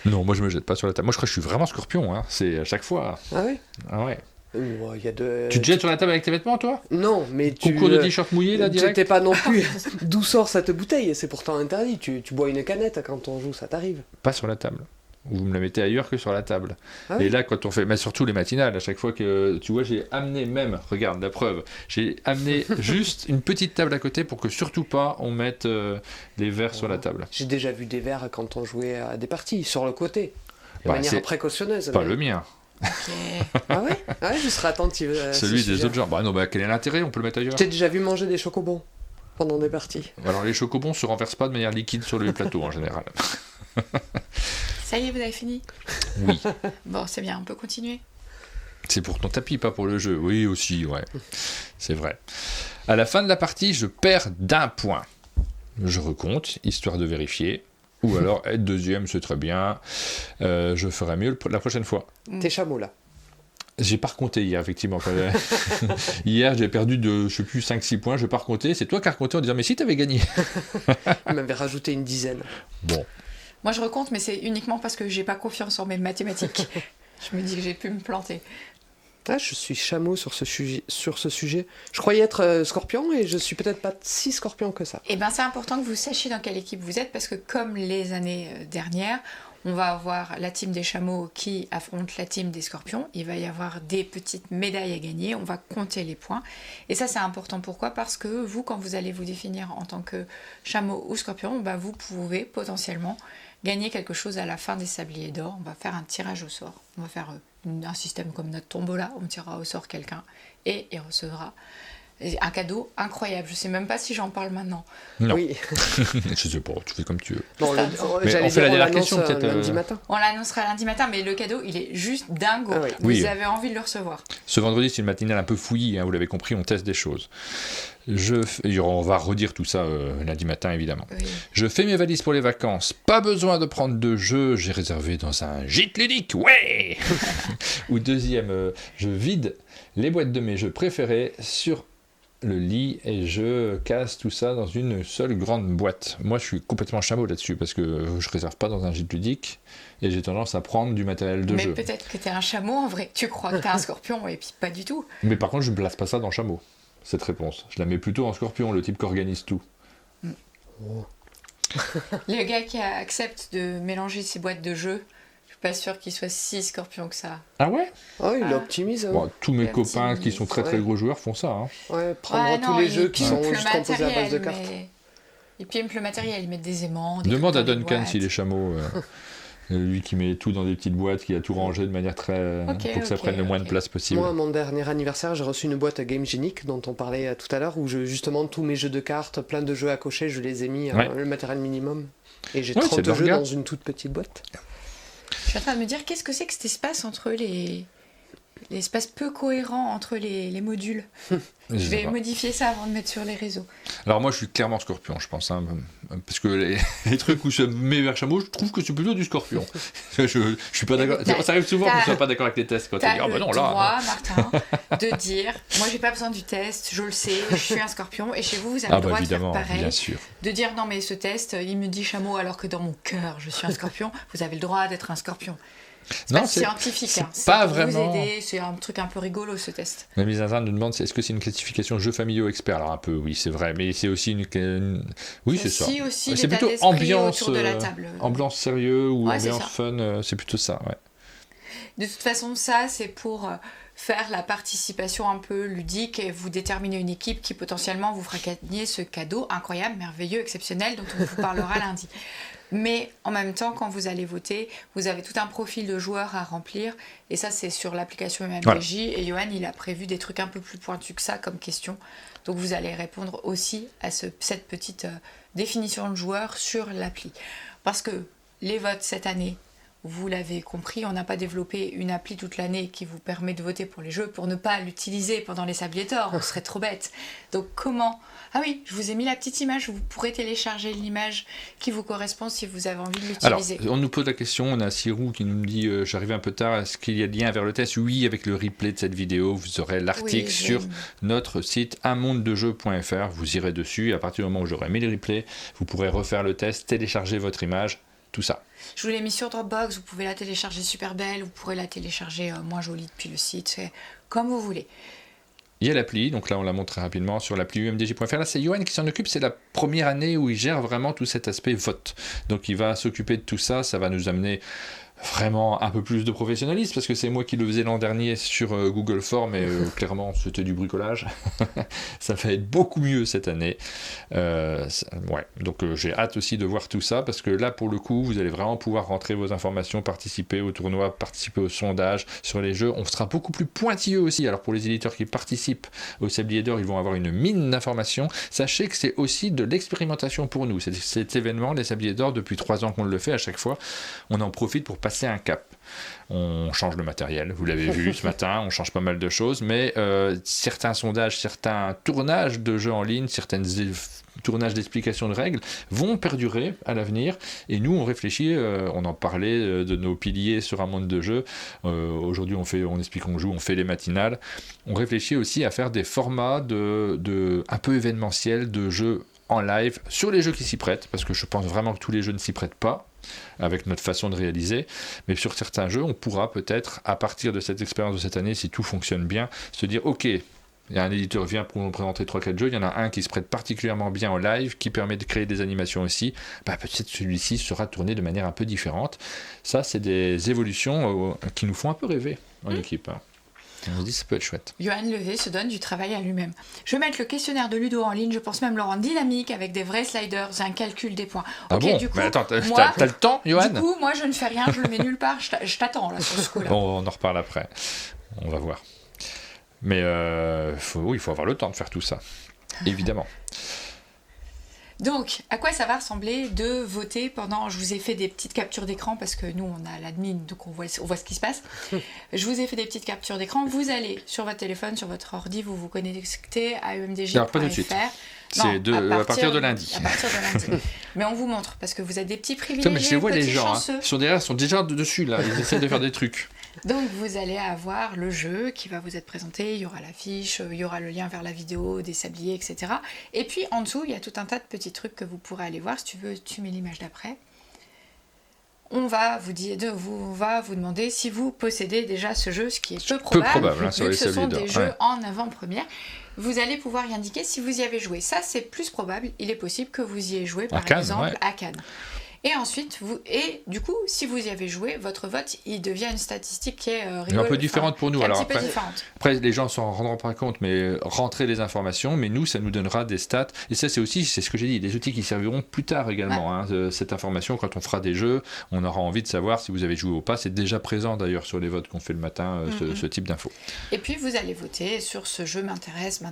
Non, moi je me jette pas sur la table. Moi je crois que je suis vraiment scorpion. Hein. C'est à chaque fois. Ah oui Ah ouais. Il y a de... Tu te jettes sur la table avec tes vêtements, toi? Non, mais tu... Concours de t-shirt mouillé, là, tu direct? t'es pas non plus... D'où sort cette bouteille? C'est pourtant interdit. Tu bois une canette quand on joue, ça t'arrive. Pas sur la table. Vous me la mettez ailleurs que sur la table. Ah Et oui là, quand on fait, mais surtout les matinales, à chaque fois que, tu vois, j'ai amené même, regarde la preuve, j'ai amené juste une petite table à côté pour que surtout pas on mette les verres sur la table. J'ai déjà vu des verres quand on jouait à des parties, sur le côté. De Bah, manière c'est précautionneuse. pas mais- le mien, Ok. Ah ouais? Ah ouais, je serai attentive. celui si je des suis autres gens. Bah non, bah quel est l'intérêt? On peut le mettre ailleurs. J'ai déjà vu manger des chocobons pendant des parties. Alors les chocobons se renversent pas de manière liquide sur le plateau en général. Ça y est, vous avez fini? Oui. Bon, c'est bien, on peut continuer. C'est pour ton tapis, pas pour le jeu. Oui, aussi, ouais. C'est vrai. À la fin de la partie, je perds d'1 point. Je recompte, histoire de vérifier. Ou alors, être deuxième, c'est très bien. Je ferai mieux la prochaine fois. T'es chameau là. J'ai pas recompté hier, effectivement. Hier, j'ai perdu de, je sais plus, 5-6 points. Je n'ai pas recompté. C'est toi qui as recompté en disant, mais si, t'avais gagné. Il m'avait rajouté une dizaine. Bon. Moi, je recompte, mais c'est uniquement parce que j'ai pas confiance en mes mathématiques. Je me dis que j'ai pu me planter. Ah, je suis chameau sur ce sujet. Je croyais être scorpion et je suis peut-être pas si scorpion que ça. Et ben, c'est important que vous sachiez dans quelle équipe vous êtes parce que comme les années dernières, On va avoir la team des chameaux qui affronte la team des scorpions. Il va y avoir des petites médailles à gagner. On va compter les points. Et ça, c'est important. Pourquoi ? Parce que vous, quand vous allez vous définir en tant que chameau ou scorpion, vous pouvez potentiellement gagner quelque chose à la fin des sabliers d'or. On va faire un tirage au sort. On va faire un système comme notre tombola. On tirera au sort quelqu'un et il recevra un cadeau incroyable. Je sais même pas si j'en parle maintenant. Non. Oui. Je sais pas, tu fais comme tu veux. Bon, Mais on fait la dernière question, peut-être. Lundi matin. On l'annoncera lundi matin, mais le cadeau, il est juste dingo. Ah oui. Vous Oui. avez envie de le recevoir. Ce vendredi, c'est une matinale un peu fouillie, vous l'avez compris, on teste des choses. On va redire tout ça lundi matin, évidemment. Oui. Je fais mes valises pour les vacances. Pas besoin de prendre de jeux, j'ai réservé dans un gîte ludique, ouais. Ou deuxième, je vide les boîtes de mes jeux préférés sur le lit et je casse tout ça dans une seule grande boîte. Moi, je suis complètement chameau là-dessus parce que je réserve pas dans un gîte ludique et j'ai tendance à prendre du matériel de Mais jeu. peut-être que t'es un chameau en vrai. Tu crois que t'es un scorpion et puis pas du tout. Mais par contre, je ne place pas ça dans chameau, cette réponse. Je la mets plutôt en scorpion, le type qui organise tout. Le gars qui accepte de mélanger ses boîtes de jeux, je suis pas sûre qu'il soit si scorpion que ça. Ah ouais? Ah, il Ah. optimise. Hein. Bon, tous mes Il copains optimise, qui sont très très ouais. gros joueurs font ça. Hein. Ouais, prendre Ouais, tous non, les il jeux qui pimpe sont le juste composés à base de matériel, cartes. mais il pimpe le matériel, il met des aimants. Des Demande à trucs dans les Duncan boîtes. s'il est chameau. Lui qui met tout dans des petites boîtes, qui a tout rangé de manière très... Ok, pour que ça ok, prenne le moins de ok. place possible. Moi, à mon dernier anniversaire, j'ai reçu une boîte Game Genic dont on parlait tout à l'heure, où justement tous mes jeux de cartes, plein de jeux à cocher, je les ai mis Ouais. le matériel minimum. Et j'ai Ouais, c'est 30 de leur jeux gars. dans une toute petite boîte. Je suis en train de me dire, qu'est-ce que c'est que cet espace entre l'espace peu cohérent entre les modules. Je Je sais vais pas. modifier ça avant de mettre sur les réseaux. Alors moi je suis clairement scorpion, je pense. Parce que les trucs où je mets vers chameau, je trouve que c'est plutôt du scorpion. je suis pas d'accord. Ça arrive souvent qu'on ne soit pas d'accord avec les tests. Quand on T'as dit, ah le bah non, droit, là... Martin, de dire, moi j'ai pas besoin du test, je le sais, je suis un scorpion, et chez vous, vous avez Ah le bah droit de faire évidemment, pareil. bien sûr. De dire, non mais ce test, il me dit chameau alors que dans mon cœur, je suis un scorpion, vous avez le droit d'être un scorpion. C'est Non, pas c'est scientifique, c'est hein. C'est pas pour vraiment- vous aider, c'est un truc un peu rigolo ce test. La mise en scène nous demande est-ce que c'est une classification jeux familiaux experts. Alors un peu, oui, c'est vrai, mais c'est aussi oui, c'est ça. Aussi C'est l'état plutôt d'esprit ambiance, autour de la table. ambiance sérieux ou Ouais, c'est ambiance ça. fun, c'est plutôt ça, ouais. De toute façon, ça, c'est pour faire la participation un peu ludique et vous déterminer une équipe qui potentiellement vous fera gagner ce cadeau incroyable, merveilleux, exceptionnel dont on vous parlera lundi. Mais en même temps, quand vous allez voter, vous avez tout un profil de joueur à remplir. Et ça, c'est sur l'application MMPJ. Voilà. Et Johan, il a prévu des trucs un peu plus pointus que ça comme question. Donc vous allez répondre aussi à cette petite définition de joueur sur l'appli. Parce que les votes cette année, vous l'avez compris, on n'a pas développé une appli toute l'année qui vous permet de voter pour les jeux pour ne pas l'utiliser pendant les sabliers d'or, on serait trop bête. Donc comment ? Ah oui, je vous ai mis la petite image, vous pourrez télécharger l'image qui vous correspond si vous avez envie de Alors, l'utiliser. on nous pose la question, on a Sirou qui nous dit j'arrive un peu tard, est-ce qu'il y a lien vers le test? Oui, avec le replay de cette vidéo, vous aurez l'article Oui, sur notre site unmondedejeux.fr, vous irez dessus, et à partir du moment où j'aurai mis le replay, vous pourrez refaire le test, télécharger votre image, tout ça. Je vous l'ai mis sur Dropbox, vous pouvez la télécharger super belle, vous pourrez la télécharger moins jolie depuis le site, c'est comme vous voulez. Il y a l'appli, donc là on la montre très rapidement sur l'appli umdj.fr. Là c'est Johan qui s'en occupe, c'est la première année où il gère vraiment tout cet aspect vote. Donc il va s'occuper de tout ça, ça va nous amener vraiment un peu plus de professionnalisme parce que c'est moi qui le faisais l'an dernier sur Google Forms et clairement c'était du bricolage. Ça va être beaucoup mieux cette année. Ouais. Donc j'ai hâte aussi de voir tout ça parce que là pour le coup vous allez vraiment pouvoir rentrer vos informations, participer au tournoi, participer au sondage sur les jeux. On sera beaucoup plus pointilleux aussi. Alors pour les éditeurs qui participent au Sablier d'Or, ils vont avoir une mine d'informations. Sachez que c'est aussi de l'expérimentation pour nous. Cet événement, les Sabliers d'Or, depuis 3 ans qu'on le fait à chaque fois, on en profite pour passer un cap. On change le matériel, vous l'avez vu ce matin, on change pas mal de choses, mais certains sondages, certains tournages de jeux en ligne, certains tournages d'explications de règles vont perdurer à l'avenir, et nous on réfléchit, on en parlait de nos piliers sur un monde de jeu, aujourd'hui on explique qu'on joue, on fait les matinales, on réfléchit aussi à faire des formats un peu événementiels de jeux en live sur les jeux qui s'y prêtent, parce que je pense vraiment que tous les jeux ne s'y prêtent pas avec notre façon de réaliser, mais sur certains jeux on pourra peut-être à partir de cette expérience de cette année, si tout fonctionne bien, se dire ok, Il y a un éditeur qui vient pour nous présenter 3-4 jeux, il y en a un qui se prête particulièrement bien en live, qui permet de créer des animations aussi, peut-être celui-ci sera tourné de manière un peu différente. Ça, c'est des évolutions qui nous font un peu rêver en équipe. On se dit ça peut être chouette. Johan Levé se donne du travail à lui-même. Je vais mettre le questionnaire de Ludo en ligne, je pense même le rendre dynamique avec des vrais sliders, un calcul des points. Ah Ok, bon, du coup, mais attends, t'as le temps, Johan? Du coup, moi je ne fais rien, je le mets nulle part, je t'attends là sur ce coup-là. Bon, on en reparle après, on va voir. Mais il faut avoir le temps de faire tout ça, évidemment. Donc, à quoi ça va ressembler de voter pendant... Je vous ai fait des petites captures d'écran parce que nous, on a l'admin, donc on voit ce qui se passe. Je vous ai fait des petites captures d'écran. Vous allez sur votre téléphone, sur votre ordi, vous vous connectez à emdj.fr. Alors, pas tout de suite. C'est à partir de lundi. À partir de lundi. Mais on vous montre parce que vous êtes des petits privilégiés, mais je les vois, les gens. Ils sont derrière, ils sont déjà dessus, là. Ils essaient de faire des trucs. Donc vous allez avoir le jeu qui va vous être présenté, il y aura l'affiche, il y aura le lien vers la vidéo, des sabliers, etc. Et puis en dessous, il y a tout un tas de petits trucs que vous pourrez aller voir. Si tu veux, tu mets l'image d'après. On va vous demander si vous possédez déjà ce jeu, ce qui est peu probable hein, vu que ce sont des jeux en avant-première. Vous allez pouvoir y indiquer si vous y avez joué. Ça, c'est plus probable. Il est possible que vous y ayez joué, par exemple, à Cannes. Et ensuite, du coup, si vous y avez joué, votre vote, il devient une statistique qui est rigolote. Un peu différente pour nous. Alors différente. Après, les gens ne s'en rendront pas compte, mais rentrez les informations, mais nous, ça nous donnera des stats. Et ça, c'est ce que j'ai dit, des outils qui serviront plus tard également. Ouais. Cette information, quand on fera des jeux, on aura envie de savoir si vous avez joué ou pas. C'est déjà présent d'ailleurs sur les votes qu'on fait le matin, ce type d'infos. Et puis, vous allez voter sur ce jeu m'intéresse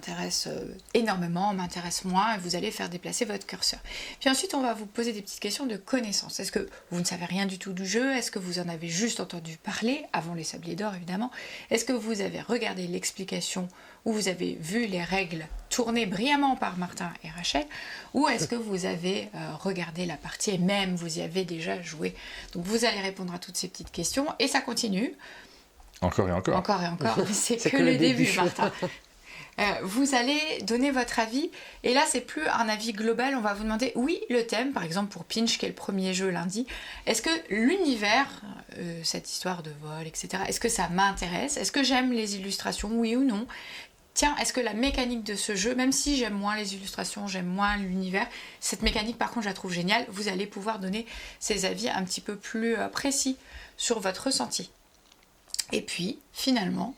énormément, m'intéresse moins, et vous allez faire déplacer votre curseur. Puis ensuite, on va vous poser des petites questions de connaissances. Est-ce que vous ne savez rien du tout du jeu? Est-ce que vous en avez juste entendu parler, avant les Sabliers d'Or évidemment? Est-ce que vous avez regardé l'explication ou vous avez vu les règles tournées brillamment par Martin et Rachel? Ou est-ce que vous avez regardé la partie et même vous y avez déjà joué? Donc vous allez répondre à toutes ces petites questions et ça continue. Encore et encore. Encore et encore, mais c'est que le début, Martin. Vous allez donner votre avis, et là c'est plus un avis global, on va vous demander, oui, le thème, par exemple pour Pinch, qui est le premier jeu lundi, est-ce que l'univers, cette histoire de vol, etc., est-ce que ça m'intéresse? Est-ce que j'aime les illustrations, oui ou non? Tiens, est-ce que la mécanique de ce jeu, même si j'aime moins les illustrations, j'aime moins l'univers, cette mécanique par contre je la trouve géniale, vous allez pouvoir donner ces avis un petit peu plus précis sur votre ressenti. Et puis, finalement,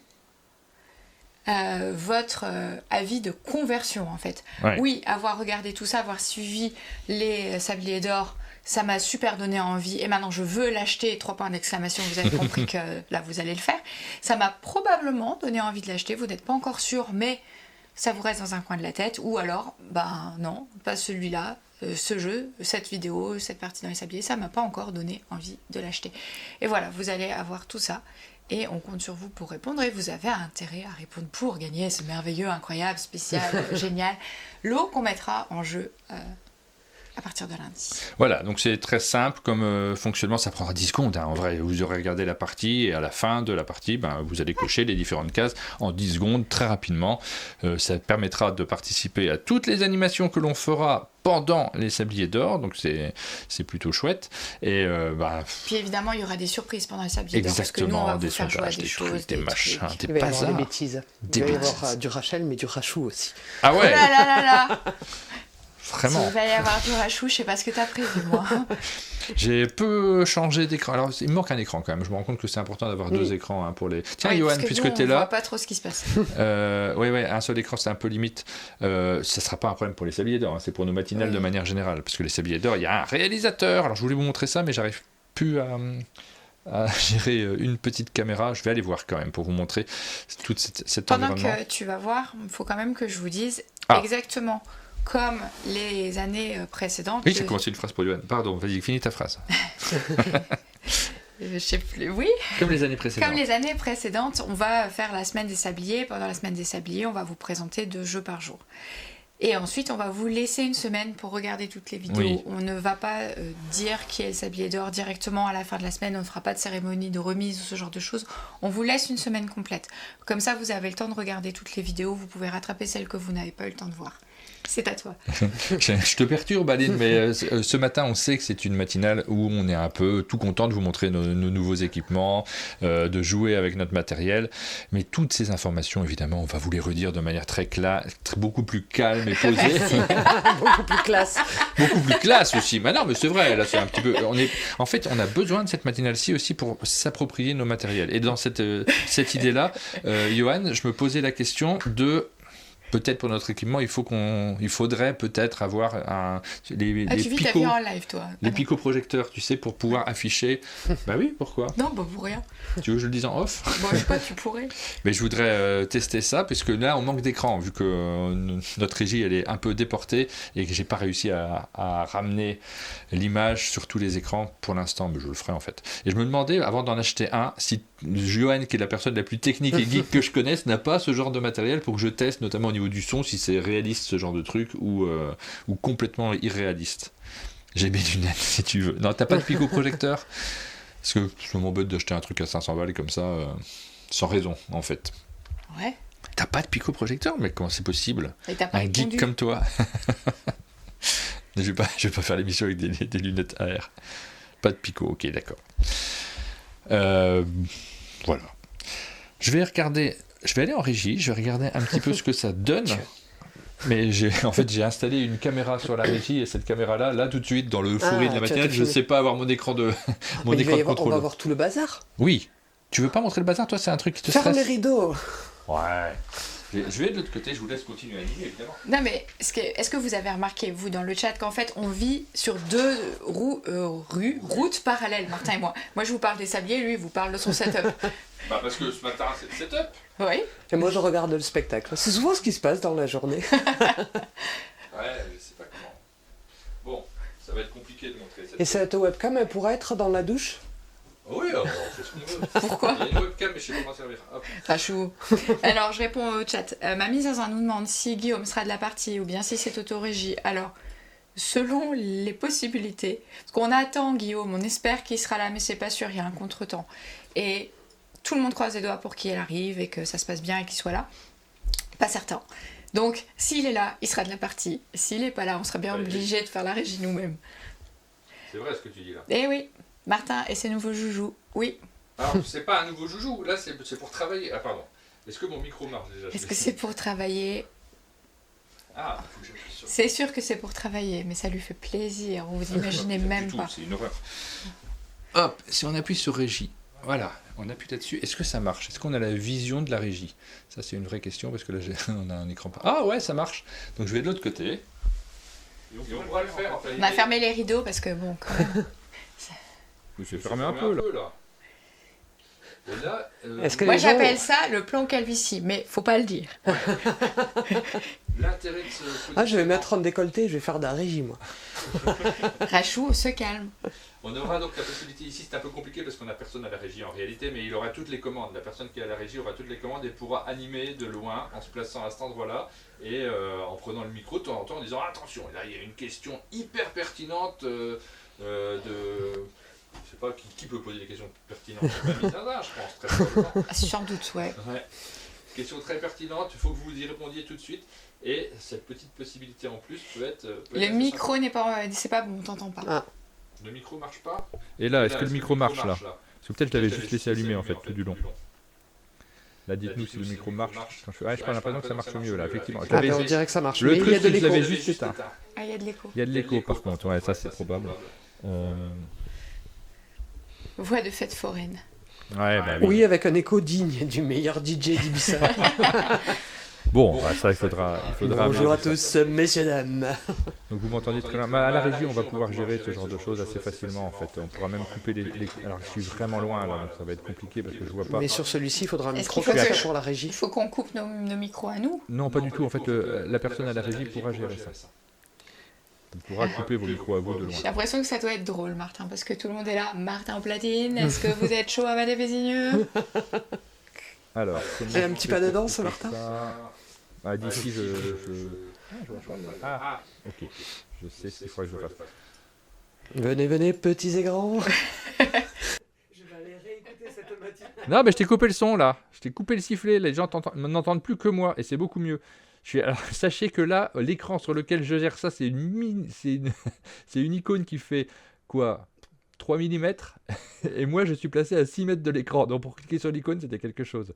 votre avis de conversion en fait. Ouais. Oui, avoir regardé tout ça, avoir suivi les Sabliers d'Or, ça m'a super donné envie et maintenant je veux l'acheter, 3 points d'exclamation, vous avez compris que là vous allez le faire. Ça m'a probablement donné envie de l'acheter, vous n'êtes pas encore sûr, mais ça vous reste dans un coin de la tête, ou alors, non, pas celui-là, ce jeu, cette vidéo, cette partie dans les Sabliers, ça m'a pas encore donné envie de l'acheter. Et voilà, vous allez avoir tout ça. Et on compte sur vous pour répondre, et vous avez intérêt à répondre pour gagner ce merveilleux, incroyable, spécial, génial lot qu'on mettra en jeu à partir de lundi. Voilà, donc c'est très simple comme fonctionnement, ça prendra 10 secondes en vrai. Vous aurez regardé la partie et à la fin de la partie, vous allez cocher les différentes cases en 10 secondes, très rapidement. Ça permettra de participer à toutes les animations que l'on fera pendant les Sabliers d'Or, donc c'est plutôt chouette. Et puis évidemment, il y aura des surprises pendant les Sabliers d'Or, parce que nous, on va vous faire jouer à des choses, des machins, des il va y avoir bazars. des bêtises. Il va y avoir du Rachel, mais du Rachou aussi. Ah ouais. Oh là là là là. Vraiment. Il va y avoir du Rachou, je sais pas ce que t'as prévu, moi. J'ai peu changé d'écran. Alors, il me manque un écran quand même. Je me rends compte que c'est important d'avoir 2 écrans pour les. Tiens, Johan, puisque tu es là. On voit pas trop ce qui se passe. Ouais, un seul écran, c'est un peu limite. Ça sera pas un problème pour les Sabliers d'Or. C'est pour nos matinales de manière générale. Parce que les Sabliers d'Or, il y a un réalisateur. Alors, je voulais vous montrer ça, mais j'arrive plus à gérer une petite caméra. Je vais aller voir quand même pour vous montrer tout cet environnement. Pendant que tu vas voir, il faut quand même que je vous dise exactement comme les années précédentes. Oui, j'ai commencé une phrase pour Johan. Pardon, vas-y, finis ta phrase. Je sais plus, oui. Comme les années précédentes. Comme les années précédentes, on va faire la semaine des Sabliers. Pendant la semaine des Sabliers, on va vous présenter 2 jeux par jour. Et ensuite, on va vous laisser une semaine pour regarder toutes les vidéos. Oui. On ne va pas dire qui est le sablier d'or directement à la fin de la semaine. On ne fera pas de cérémonie de remise ou ce genre de choses. On vous laisse une semaine complète. Comme ça, vous avez le temps de regarder toutes les vidéos. Vous pouvez rattraper celles que vous n'avez pas eu le temps de voir. C'est à toi. Je te perturbe, Aline, mais ce matin, on sait que c'est une matinale où on est un peu tout content de vous montrer nos nouveaux équipements, de jouer avec notre matériel. Mais toutes ces informations, évidemment, on va vous les redire de manière beaucoup plus calme et posée. Beaucoup plus classe. Beaucoup plus classe aussi. Mais non, mais c'est vrai, là, c'est un petit peu... En fait, on a besoin de cette matinale-ci aussi pour s'approprier nos matériels. Et dans cette idée-là, Johan, je me posais la question de... Peut-être pour notre équipement, il faudrait peut-être avoir les tu vis ta vie en live, toi. les picoprojecteurs, tu sais, pour pouvoir afficher. Bah oui, pourquoi ? Non, bah pour rien. Tu veux que je le dise en off ? Bon, je sais pas, tu pourrais. Mais je voudrais tester ça, parce que là, on manque d'écran, vu que notre régie, elle est un peu déportée, et que j'ai pas réussi à ramener l'image sur tous les écrans pour l'instant, mais je le ferai en fait. Et je me demandais, avant d'en acheter un, si Johan, qui est la personne la plus technique et geek que je connaisse, n'a pas ce genre de matériel pour que je teste, notamment au niveau du son, si c'est réaliste ce genre de truc ou complètement irréaliste. J'ai mes lunettes si tu veux. Non, t'as pas de picoprojecteur ? Parce que je m'embête d'acheter un truc à 500 balles comme ça, sans raison en fait. Ouais. T'as pas de picoprojecteur ? Mais comment c'est possible ? Et t'as pas Un geek répondu. comme toi. Je vais pas faire l'émission avec des lunettes AR. Pas de pico, ok, d'accord. Voilà. Je vais aller en régie, je vais regarder un petit peu ce que ça donne. Mais j'ai installé une caméra sur la régie, et cette caméra-là, là tout de suite, dans l'euphorie de la matinale, je ne sais pas avoir mon écran de contrôle. On va voir tout le bazar. Oui. Tu veux pas montrer le bazar, toi, c'est un truc qui te Ferme stresse ? les rideaux. Ouais. Je vais de l'autre côté, je vous laisse continuer à animer, évidemment. Non, mais est-ce que vous avez remarqué, vous, dans le chat, qu'en fait, on vit sur deux routes parallèles, Martin et moi. Moi, je vous parle des sabliers, lui, il vous parle de son setup. Bah parce que ce matin, c'est le setup. Oui. Et moi, je regarde le spectacle. C'est souvent ce qui se passe dans la journée. Ouais, je sais pas comment. Bon, ça va être compliqué de montrer cette... Et cette webcam, elle pourrait être dans la douche ? Oui, on fait ce qu'on veut. Pourquoi ? Il y a une webcam, mais je sais pas comment servir. Hop. Rachou. Alors, je réponds au chat. Mamie Zazin nous demande si Guillaume sera de la partie ou bien si c'est autorégie. Alors, selon les possibilités, parce qu'on attend Guillaume, on espère qu'il sera là, mais c'est pas sûr, il y a un contretemps. Et tout le monde croise les doigts pour qu'il arrive et que ça se passe bien et qu'il soit là. Pas certain. Donc, s'il est là, il sera de la partie. S'il n'est pas là, on sera bien obligé de faire la régie nous-mêmes. C'est vrai ce que tu dis là. Eh oui, Martin et ses nouveaux joujoux. Oui. Alors, c'est pas un nouveau joujou, là c'est pour travailler. Ah, pardon. Est-ce que mon micro marche déjà ? Est-ce que c'est pour travailler ? Ah, faut que j'appuie sur... C'est sûr que c'est pour travailler, mais ça lui fait plaisir. Vous imaginez même du tout, pas. c'est une horreur. Hop, si on appuie sur régie, voilà, on appuie là-dessus. Est-ce que ça marche ? Est-ce qu'on a la vision de la régie ? Ça, c'est une vraie question parce que là, on a un écran. Ah ouais, ça marche. Donc je vais de l'autre côté. Et on pourra le faire. Enfin, On a fermé les rideaux parce que bon, quand même. Je vais fermer un peu là. Et là, Est-ce que Moi les gens- j'appelle ça le plan calvitie, mais faut pas le dire. l'intérêt de ce... Ah, je vais mettre en décolleté, je vais faire de la régie, moi. Rachou se calme. On aura donc la possibilité ici, c'est un peu compliqué parce qu'on n'a personne à la régie en réalité, mais il aura toutes les commandes. La personne qui est à la régie aura toutes les commandes et pourra animer de loin en se plaçant à cet endroit-là et en prenant le micro de temps en temps en disant attention, là il y a une question hyper pertinente de... Je sais pas, qui peut poser des questions pertinentes ? Mamie Zazin, je pense, très probablement. Sans doute, ouais. Ouais. Question très pertinente, il faut que vous y répondiez tout de suite. Et cette petite possibilité en plus peut être... Le micro n'est pas, c'est pas bon, on t'entend pas. Ah. Le micro marche pas ? Et là, est-ce que le micro marche là ? Parce que peut-être je l'avais juste laissé allumé en fait tout du long. Là, dites-nous si le micro marche. Quand je prends l'impression que ça marche mieux là, effectivement. Je Ah, l'avais- ben, on dirait que ça marche. Le Mais il y a truc, de c'est que je l'écho. l'avais juste éteint. Ah, il y a de l'écho. Il y a de l'écho par contre, ouais, ça c'est probable. Voix de fête foraine. Ouais, bah oui. Oui, avec un écho digne du meilleur DJ d'Ibiza. Bon, bah, ça il faudra. Bonjour à améliorer ça. tous, messieurs, dames. Donc vous m'entendez très bien. Mais à la régie, on va pouvoir gérer ce genre de choses assez facilement en fait. On pourra même couper les. Alors je suis vraiment loin là, donc ça va être compliqué parce que je vois pas. Mais sur celui-ci, il faudra un Est-ce micro qu'il faut comme ça que- pour la Il régie. faut qu'on coupe nos micros à nous. Non, pas du tout. En fait, la personne à la régie pourra gérer ça. On pourra couper vos micros à vous de loin. J'ai l'impression que ça doit être drôle, Martin, parce que tout le monde est là. Martin au platine, est-ce que vous êtes chaud à Madame Vésigneux ? Alors, comment Et un on petit fait pas de pour danse, couper Martin ça Ah, d'ici, Ah, ok. Je sais ce qu'il faudrait que je fasse. Venez, petits et grands. Je vais aller réécouter cette matinale. Non, mais je t'ai coupé le son là. Je t'ai coupé le sifflet. Les gens n'entendent plus que moi et c'est beaucoup mieux. Alors, sachez que là, l'écran sur lequel je gère ça, c'est une icône qui fait quoi 3 mm et moi je suis placé à 6 mètres de l'écran. Donc pour cliquer sur l'icône, c'était quelque chose.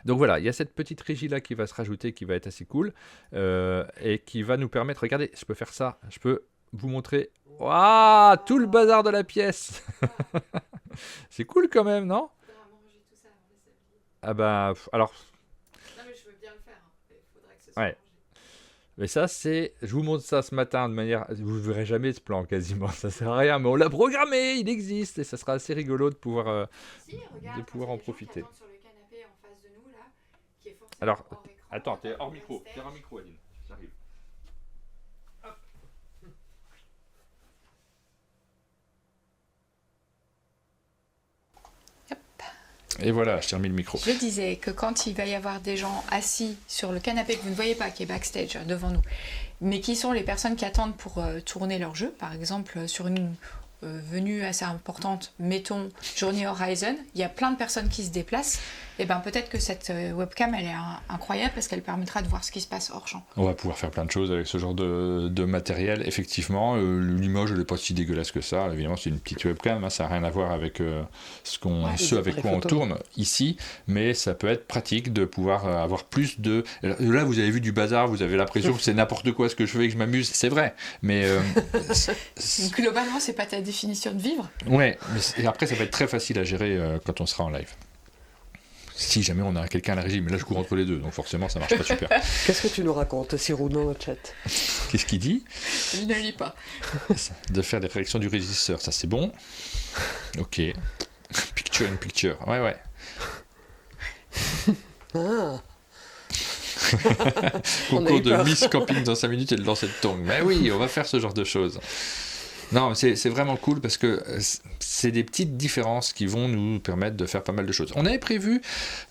Donc voilà, il y a cette petite régie là qui va se rajouter, qui va être assez cool et qui va nous permettre, regardez, je peux faire ça, je peux vous montrer tout le bazar de la pièce. C'est cool quand même, non? Ah bah, alors... Non mais je veux bien le faire, il faudrait que ce soit rangé. Mais ça, je vous montre ça ce matin de manière... Vous ne verrez jamais ce plan quasiment, ça sert à rien, mais on l'a programmé, il existe, et ça sera assez rigolo de pouvoir, en profiter. Alors, attends, t'es hors micro, Aline, j'arrive. Et voilà, je t'ai remis le micro. Je disais que quand il va y avoir des gens assis sur le canapé que vous ne voyez pas, qui est backstage devant nous, mais qui sont les personnes qui attendent pour tourner leur jeu, par exemple sur une venue assez importante, mettons Journey Horizon, il y a plein de personnes qui se déplacent, et ben peut-être que cette webcam elle est incroyable parce qu'elle permettra de voir ce qui se passe hors champ. On va pouvoir faire plein de choses avec ce genre de matériel. Effectivement, l'image elle n'est pas si dégueulasse que ça. Évidemment, c'est une petite webcam, hein, ça n'a rien à voir avec ce avec quoi on tourne ici, mais ça peut être pratique de pouvoir avoir plus de... Là, vous avez vu du bazar, vous avez l'impression que c'est n'importe quoi ce que je fais et que je m'amuse, c'est vrai, mais... Globalement, c'est pas ta définition de vivre. Ouais, mais après ça va être très facile à gérer quand on sera en live. Si jamais on a quelqu'un à la régie, mais là je cours entre les deux, donc forcément ça marche pas super. Qu'est-ce que tu nous racontes, Cyrou, dans le chat? Qu'est-ce qu'il dit? Je ne lis pas. De faire des réactions du régisseur, ça c'est bon. Ok. Picture in picture, ouais. Ah. Concours de Miss Camping dans 5 minutes et de lancer de tongs. Mais oui, on va faire ce genre de choses. Non, c'est vraiment cool parce que c'est des petites différences qui vont nous permettre de faire pas mal de choses. On avait prévu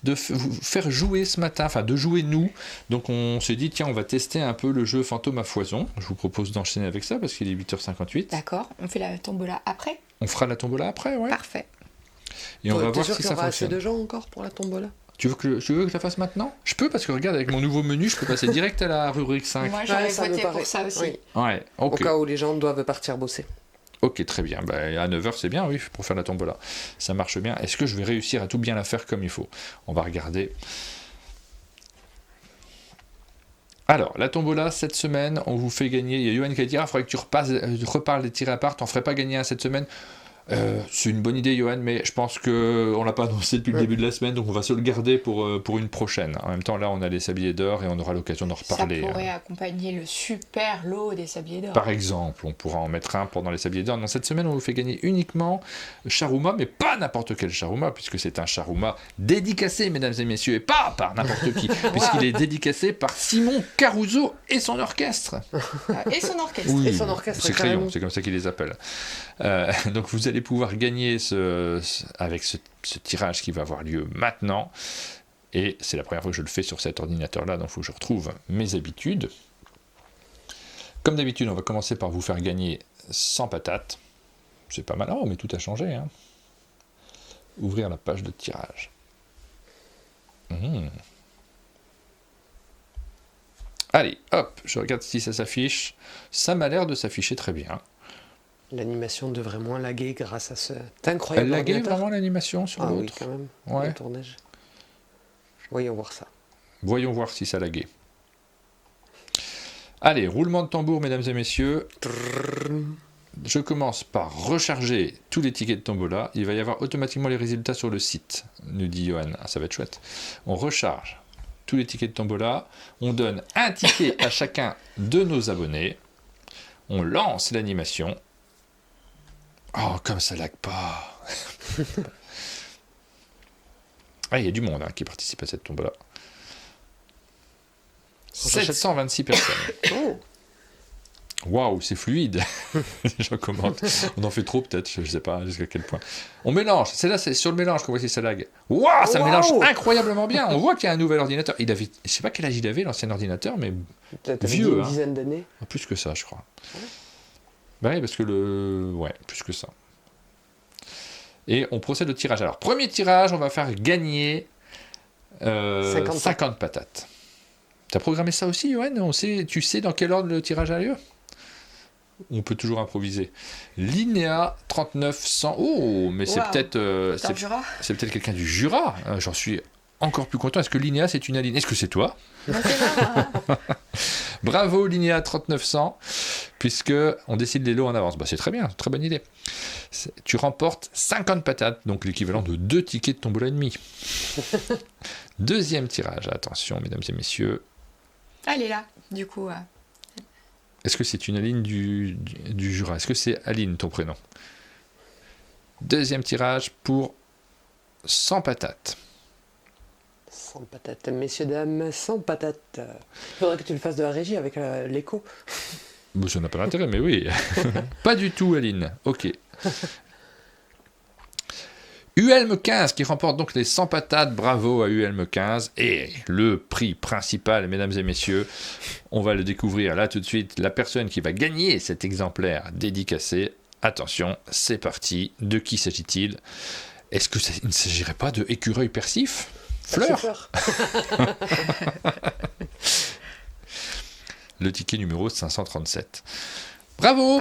de vous faire jouer ce matin, enfin de jouer nous. Donc on s'est dit, tiens, on va tester un peu le jeu Fantôme à foison. Je vous propose d'enchaîner avec ça parce qu'il est 8h58. D'accord, on fait la tombola après. On fera la tombola après, ouais. Parfait. Et on va voir si ça fonctionne. Il y aura assez fonctionne. de gens encore pour la tombola? Tu veux que je la fasse maintenant? Je peux, parce que regarde, avec mon nouveau menu, je peux passer direct à la rubrique 5. Moi, j'aurais voté pour ça aussi. Oui. Ouais, ok. Au cas où les gens doivent partir bosser. Ok, très bien. Bah, à 9h, c'est bien, oui, pour faire la tombola. Ça marche bien. Est-ce que je vais réussir à tout bien la faire comme il faut? On va regarder. Alors, la tombola, cette semaine, on vous fait gagner. Il y a Yoann qui a dit, il faudrait que tu reparles des tirés à part. T'en ferais pas gagner un cette semaine? C'est une bonne idée, Yoann, mais je pense qu'on l'a pas annoncé depuis le début de la semaine, donc on va se le garder pour une prochaine. En même temps, là, on a les sabliers d'or et on aura l'occasion d'en reparler. Ça pourrait accompagner le super lot des sabliers d'or. Par exemple, on pourra en mettre un pendant les sabliers d'or. Dans cette semaine, on vous fait gagner uniquement Charouma, mais pas n'importe quel Charouma, puisque c'est un Charouma dédicacé, mesdames et messieurs, et pas par n'importe qui, puisqu'il est dédicacé par Simon Caruso et son orchestre. Et son orchestre. Oui, Et son orchestre, c'est Crayon, carrément. c'est comme ça qu'ils les appellent. Donc vous allez pouvoir gagner avec ce tirage qui va avoir lieu maintenant. Et c'est la première fois que je le fais sur cet ordinateur-là, donc il faut que je retrouve mes habitudes. Comme d'habitude, on va commencer par vous faire gagner 100 patates. C'est pas mal. Oh, mais tout a changé. Hein. Ouvrir la page de tirage. Allez, hop, je regarde si ça s'affiche. Ça m'a l'air de s'afficher très bien. L'animation devrait moins laguer grâce à cet incroyable Elle laguait ordinateur. vraiment l'animation sur Ah oui, l'autre? quand même. Ouais. Le tournage. Voyons voir ça. Voyons voir si ça laguait. Allez, roulement de tambour, mesdames et messieurs. Je commence par recharger tous les tickets de tombola. Il va y avoir automatiquement les résultats sur le site, nous dit Johan. Ah, ça va être chouette. On recharge tous les tickets de tombola. On donne un ticket à chacun de nos abonnés. On lance l'animation. Oh, comme ça lag pas. Ah, il y a du monde qui participe à cette tombola. 726 personnes. Oh. Waouh, c'est fluide. Les gens commentent. On en fait trop peut-être, je sais pas jusqu'à quel point. On mélange. C'est sur le mélange qu'on voit si ça lag. Waouh, ça mélange incroyablement bien. On voit qu'il y a un nouvel ordinateur. Je sais pas quel âge il avait l'ancien ordinateur, mais Peut-être vieux. une dizaine d'années. Plus que ça, je crois. Ouais. Bah oui, parce que plus que ça. Et on procède au tirage. Alors, premier tirage, on va faire gagner 50 patates. T'as programmé ça aussi, Johan? Tu sais dans quel ordre le tirage a lieu? On peut toujours improviser. Linéa 3900. Oh, mais c'est peut-être... c'est peut-être quelqu'un du Jura. J'en suis encore plus content. Est-ce que Linéa, c'est une Aline? Est-ce que c'est toi? Non, c'est moi. Bravo, Linéa 3900, puisque on décide les lots en avance. Bah, c'est très bien, très bonne idée. Tu remportes 50 patates, donc l'équivalent de 2 tickets de tombola et demi. Deuxième tirage. Attention, mesdames et messieurs. Elle est là, du coup. Est-ce que c'est une Aline du Jura? Est-ce que c'est Aline, ton prénom? Deuxième tirage pour 100 patates. 100 patates, messieurs, dames, 100 patates. Il faudrait que tu le fasses de la régie avec l'écho. Bon, ça n'a pas d'intérêt, mais oui. Pas du tout, Aline. Ok. ULM 15 qui remporte donc les 100 patates. Bravo à ULM 15. Et le prix principal, mesdames et messieurs, on va le découvrir là tout de suite. La personne qui va gagner cet exemplaire dédicacé. Attention, c'est parti. De qui s'agit-il? Est-ce que il ne s'agirait pas de Écureuil Persif? Fleur. Le ticket numéro 537. Bravo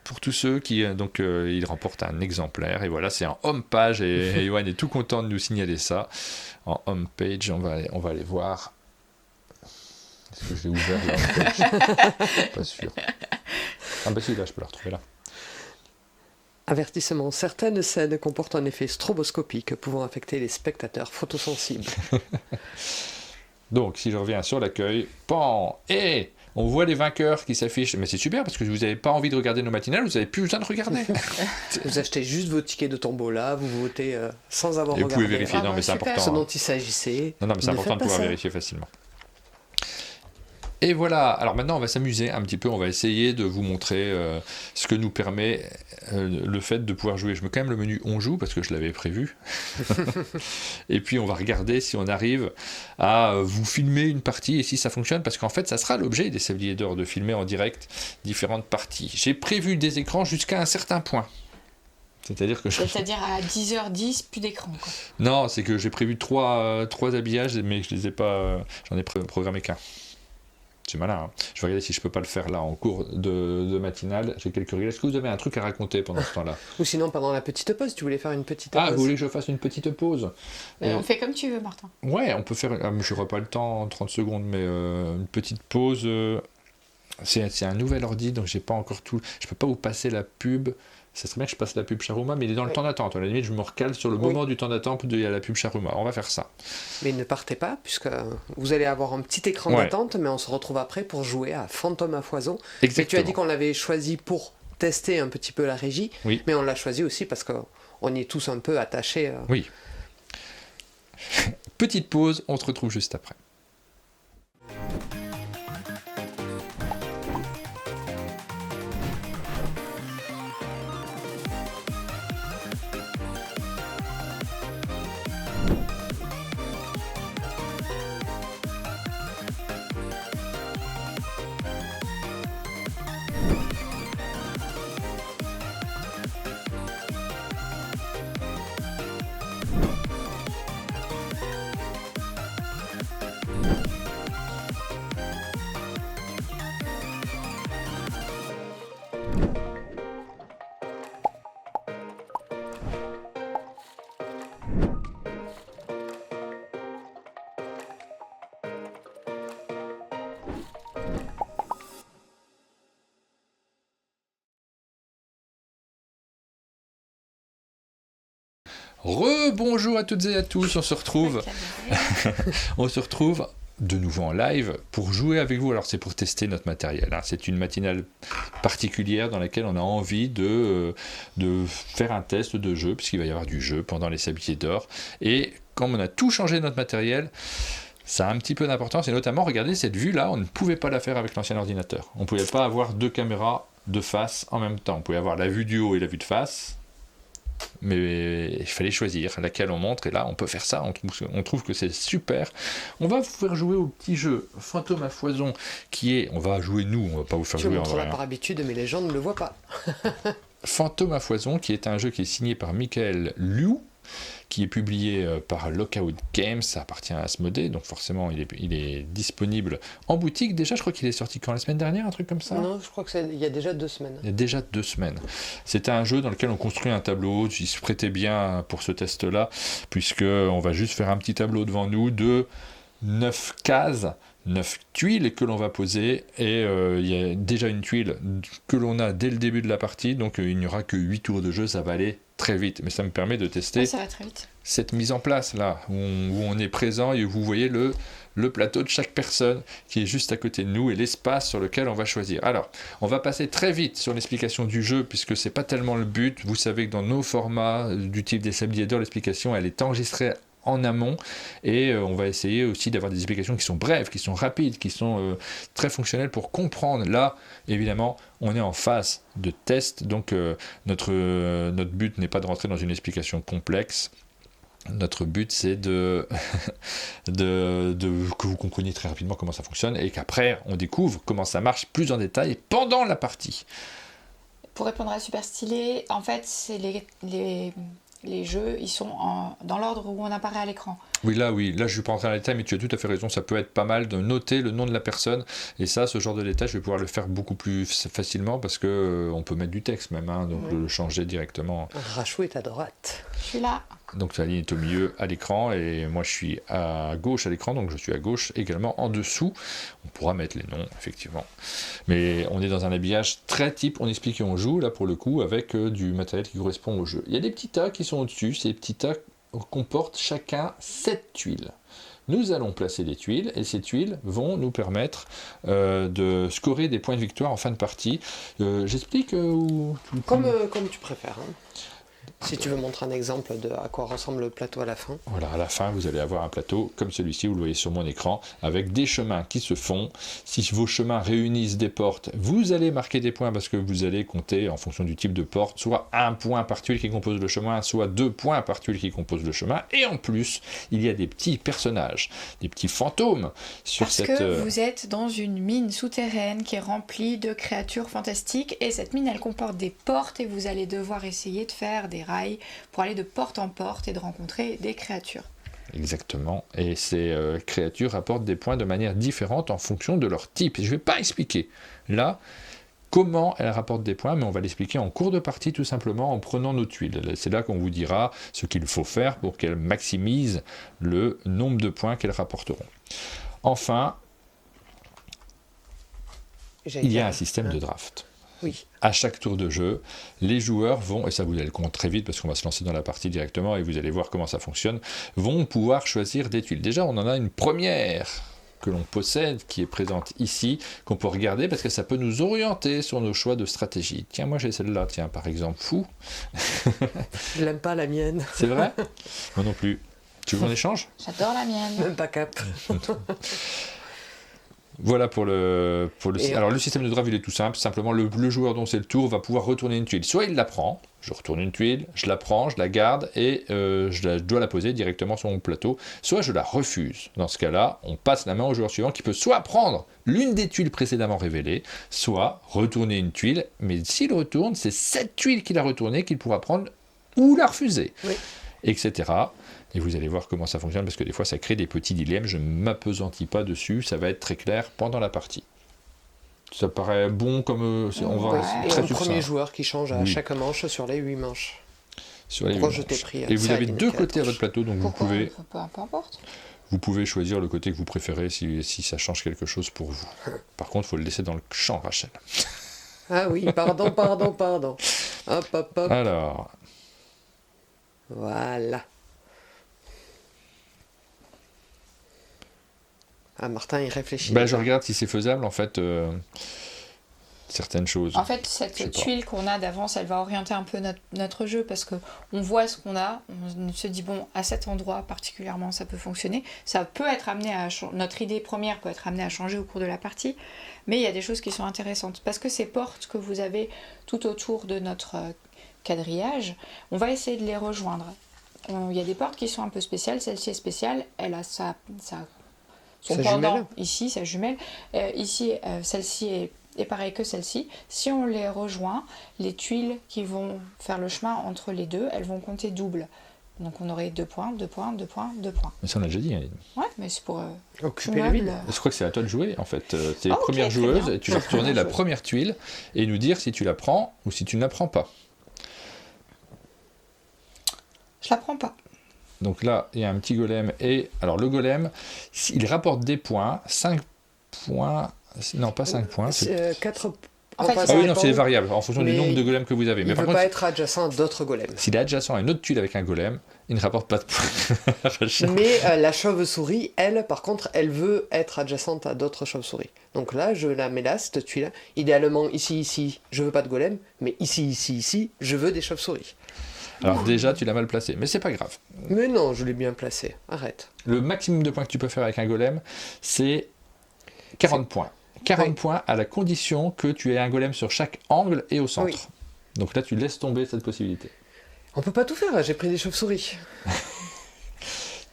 pour tous ceux qui ils remportent un exemplaire et voilà, c'est en home page et Johan est tout content de nous signaler ça. En home page, on va aller voir. Est-ce que je l'ai ouvert là? Pas sûr. Ah bah si, là je peux la retrouver là. Avertissement, certaines scènes comportent un effet stroboscopique pouvant affecter les spectateurs photosensibles. Donc, si je reviens sur l'accueil, pan, et on voit les vainqueurs qui s'affichent. Mais c'est super parce que vous n'avez pas envie de regarder nos matinales, vous n'avez plus besoin de regarder. Vous achetez juste vos tickets de tombola, vous votez sans avoir regardé. Et vous pouvez vérifier, non mais c'est super. important. Ce dont il s'agissait. Non mais c'est important de pouvoir vérifier facilement. Et voilà, alors maintenant on va s'amuser un petit peu, on va essayer de vous montrer ce que nous permet le fait de pouvoir jouer. Je mets quand même le menu on joue parce que je l'avais prévu. Et puis on va regarder si on arrive à vous filmer une partie et si ça fonctionne, parce qu'en fait ça sera l'objet des Sabliers d'Or de filmer en direct différentes parties. J'ai prévu des écrans jusqu'à un certain point. C'est-à-dire à 10h10, plus d'écran, quoi. Non, c'est que j'ai prévu trois habillages, mais je les ai pas, j'en ai programmé qu'un. C'est malin, hein. Je vais regarder si je peux pas le faire là en cours de matinale. J'ai quelques réglages. Est-ce que vous avez un truc à raconter pendant ce temps-là? Ou sinon pendant la petite pause, tu voulais faire une petite pause? Ah, vous voulez que je fasse une petite pause? On fait comme tu veux, Martin. Ouais, on peut faire... je n'aurai pas le temps en 30 secondes, mais une petite pause... C'est un nouvel ordi, donc j'ai pas encore tout... Je peux pas vous passer la pub. Ça serait bien que je passe la pub Charuma, mais il est dans le temps d'attente. À la limite, je me recale sur le moment du temps d'attente il y a la pub Charuma. On va faire ça. Mais ne partez pas, puisque vous allez avoir un petit écran d'attente, mais on se retrouve après pour jouer à Fantôme à foison. Exactement. Et tu as dit qu'on l'avait choisi pour tester un petit peu la régie, mais on l'a choisi aussi parce qu'on y est tous un peu attachés. Oui. Petite pause, on se retrouve juste après. Rebonjour à toutes et à tous, on se retrouve de nouveau en live pour jouer avec vous. Alors c'est pour tester notre matériel, hein. C'est une matinale particulière dans laquelle on a envie de faire un test de jeu, puisqu'il va y avoir du jeu pendant les Sabliers d'Or. Et comme on a tout changé de notre matériel, Ça a un petit peu d'importance, et notamment, regardez, cette vue-là, on ne pouvait pas la faire avec l'ancien ordinateur. On ne pouvait pas avoir 2 caméras de face en même temps. On pouvait avoir la vue du haut et la vue de face, mais il fallait choisir laquelle on montre, et là, on peut faire ça, on trouve que c'est super. On va vous faire jouer au petit jeu Fantôme à foison, on va jouer nous, on va pas vous faire Tu le jouer en montres vrai. là par habitude, mais les gens ne le voient pas. Fantôme à foison, qui est un jeu qui est signé par Michael Liu, qui est publié par Lockout Games, ça appartient à Asmodée, donc forcément il est disponible en boutique. Déjà, je crois qu'il est sorti quand, la semaine dernière, un truc comme ça? Non, je crois qu'il y a déjà 2 semaines. Il y a déjà 2 semaines. C'était un jeu dans lequel on construit un tableau, il se prêtait bien pour ce test-là, puisqu'on va juste faire un petit tableau devant nous de 9 cases, 9 tuiles que l'on va poser, et il y a déjà une tuile que l'on a dès le début de la partie, donc il n'y aura que 8 tours de jeu, ça va aller très vite, mais ça me permet de tester Ouais, ça va très vite. cette mise en place là, où on est présent et où vous voyez le plateau de chaque personne qui est juste à côté de nous et l'espace sur lequel on va choisir. Alors, on va passer très vite sur l'explication du jeu, puisque c'est pas tellement le but. Vous savez que dans nos formats du type des sabliers d'or, l'explication elle est enregistrée en amont, et on va essayer aussi d'avoir des explications qui sont brèves, qui sont rapides, qui sont très fonctionnelles pour comprendre. Là, évidemment, on est en phase de test, donc notre but n'est pas de rentrer dans une explication complexe. Notre but, c'est que vous compreniez très rapidement comment ça fonctionne, et qu'après, on découvre comment ça marche plus en détail pendant la partie. Pour répondre à Super Stylé, en fait, c'est les jeux, ils sont dans l'ordre où on apparaît à l'écran. Oui, là, je ne suis pas entré dans les détails, mais tu as tout à fait raison. Ça peut être pas mal de noter le nom de la personne. Et ça, ce genre de détail, je vais pouvoir le faire beaucoup plus facilement, parce qu'on peut mettre du texte même, hein, donc le changer directement. Rachou est à droite. Je suis là. Donc Saline est au milieu à l'écran, et moi je suis à gauche à l'écran, donc je suis à gauche également en dessous. On pourra mettre les noms, effectivement. Mais on est dans un habillage très type, on explique et on joue, là pour le coup, avec du matériel qui correspond au jeu. Il y a des petits tas qui sont au-dessus, ces petits tas comportent chacun 7 tuiles. Nous allons placer des tuiles, et ces tuiles vont nous permettre de scorer des points de victoire en fin de partie. J'explique Comme tu préfères. Hein. Si tu veux montrer un exemple de à quoi ressemble le plateau à la fin. Voilà, à la fin, vous allez avoir un plateau comme celui-ci, vous le voyez sur mon écran, avec des chemins qui se font. Si vos chemins réunissent des portes, vous allez marquer des points, parce que vous allez compter en fonction du type de porte, soit 1 point par tuile qui compose le chemin, soit 2 points par tuile qui compose le chemin. Et en plus, il y a des petits personnages, des petits fantômes sur Parce cette... que vous êtes dans une mine souterraine qui est remplie de créatures fantastiques, et cette mine, elle comporte des portes, et vous allez devoir essayer de faire des rails pour aller de porte en porte et de rencontrer des créatures. Exactement, et ces créatures apportent des points de manière différente en fonction de leur type. Et je ne vais pas expliquer là comment elles rapportent des points, mais on va l'expliquer en cours de partie, tout simplement en prenant nos tuiles. C'est là qu'on vous dira ce qu'il faut faire pour qu'elles maximisent le nombre de points qu'elles rapporteront. Enfin, il y a un système de draft. Oui. À chaque tour de jeu, les joueurs vont, et ça vous allez le comprendre très vite parce qu'on va se lancer dans la partie directement et vous allez voir comment ça fonctionne, vont pouvoir choisir des tuiles. Déjà, on en a une première que l'on possède, qui est présente ici, qu'on peut regarder parce que ça peut nous orienter sur nos choix de stratégie. Tiens, moi j'ai celle-là, tiens, par exemple, fou. Je l'aime pas, la mienne. C'est vrai? Moi non plus. Tu veux qu'on échange? J'adore la mienne. Même pas cap. Voilà pour le Et alors le système de draft il est tout simple, simplement le joueur dont c'est le tour va pouvoir retourner une tuile. Soit il la prend, je retourne une tuile, je la prends, je la garde et je dois la poser directement sur mon plateau, soit je la refuse. Dans ce cas-là, on passe la main au joueur suivant qui peut soit prendre l'une des tuiles précédemment révélées, soit retourner une tuile, mais s'il retourne, c'est cette tuile qu'il a retournée qu'il pourra prendre ou la refuser, oui. etc. Et vous allez voir comment ça fonctionne, parce que des fois ça crée des petits dilemmes, je ne m'appesantis pas dessus, ça va être très clair pendant la partie. Ça paraît bon comme... on va Et très un succinct. premier joueur qui change à Oui. chaque manche sur les 8 manches. Sur les Pourquoi 8 je t'ai manches. pris Et vous avez Saline, deux qui est à côtés à gauche. votre plateau, donc Pourquoi? Peu importe. vous pouvez choisir le côté que vous préférez si ça change quelque chose pour vous. Par contre, il faut le laisser dans le champ, Rachel. Ah oui, pardon. Hop. Alors, Voilà. Ah, Martin, il réfléchit. je regarde si c'est faisable, en fait... certaines choses. En fait, Je sais cette pas. tuile qu'on a d'avance, elle va orienter un peu notre jeu parce que on voit ce qu'on a, on se dit bon, à cet endroit particulièrement, ça peut fonctionner. Ça peut être amené à notre idée première peut être amenée à changer au cours de la partie, mais il y a des choses qui sont intéressantes parce que ces portes que vous avez tout autour de notre quadrillage, on va essayer de les rejoindre. Il y a des portes qui sont un peu spéciales. Celle-ci est spéciale, elle a son Sa pendant jumelle. ici, sa jumelle. Ici, celle-ci est pareil que celle-ci. Si on les rejoint, les tuiles qui vont faire le chemin entre les deux, elles vont compter double. Donc on aurait 2 points, 2 points, 2 points, 2 points. Mais ça, on l'a déjà dit, Aline. Ouais, mais c'est pour Occuper le meuble. vide. Je crois que c'est à toi de jouer, en fait. Tu es Ah, ok, première très joueuse, bien. et tu vas retourner la Jouer. première tuile et nous dire si tu la prends ou si tu ne la prends pas. Je la prends pas. Donc là, il y a un petit golem. Et alors, le golem, il rapporte des points. 5 points. Non, pas 5 points. c'est- 4 En fait, Ah oui, non, c'est des variables en fonction du Mais nombre de golems que vous avez. Il Mais ne par peut contre, pas être adjacent à d'autres golems. s'il est adjacent à une autre tuile avec un golem, il ne rapporte pas de points. Rachel. Mais la chauve-souris, elle, par contre, elle veut être adjacente à d'autres chauves-souris. Donc là, je la mets là, cette tuile. Idéalement, ici, je veux pas de golem. Mais ici, je veux des chauves-souris. Alors déjà, tu l'as mal placé. Mais c'est pas grave. Mais non, je l'ai bien placé. Arrête. Le maximum de points que tu peux faire avec un golem, c'est 40 points. 40 Oui. points à la condition que tu aies un golem sur chaque angle et au centre. Oui. Donc là, tu laisses tomber cette possibilité. On peut pas tout faire, j'ai pris des chauves-souris.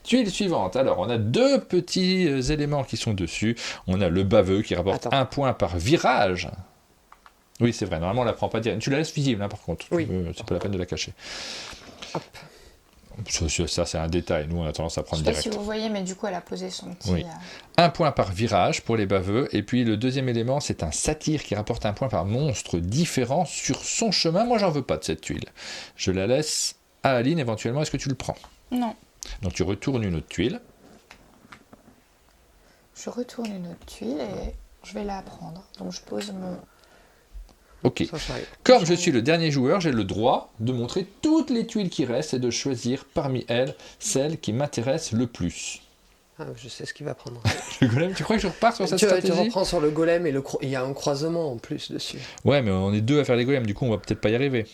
Tuile suivante. Alors, on a 2 petits éléments qui sont dessus. On a le baveux qui rapporte Attends. 1 point par virage. Oui, c'est vrai. Normalement, on ne la prend pas direct. Tu la laisses visible, hein, par contre. Oui. C'est pas la peine de la cacher. Hop. Ça, c'est un détail. Nous, on a tendance à Je prendre sais pas direct. si vous voyez, mais du coup, elle a posé son petit. Oui. 1 point par virage pour les baveux. Et puis, le deuxième élément, c'est un satyre qui rapporte 1 point par monstre différent sur son chemin. Moi, j'en veux pas de cette tuile. Je la laisse à Aline, éventuellement. Est-ce que tu le prends? Non. Donc, tu retournes une autre tuile. Je retourne une autre tuile et je vais la prendre. Donc je pose mon. Ok. Ça, j'arrive. Comme je suis le dernier joueur, j'ai le droit de montrer toutes les tuiles qui restent et de choisir parmi elles celle qui m'intéresse le plus. Ah, je sais ce qu'il va prendre. Le golem, tu crois que je repars sur cette Tu stratégie? reprends sur le golem et il y a un croisement en plus dessus. Ouais, mais on est 2 à faire les golems, du coup on va peut-être pas y arriver.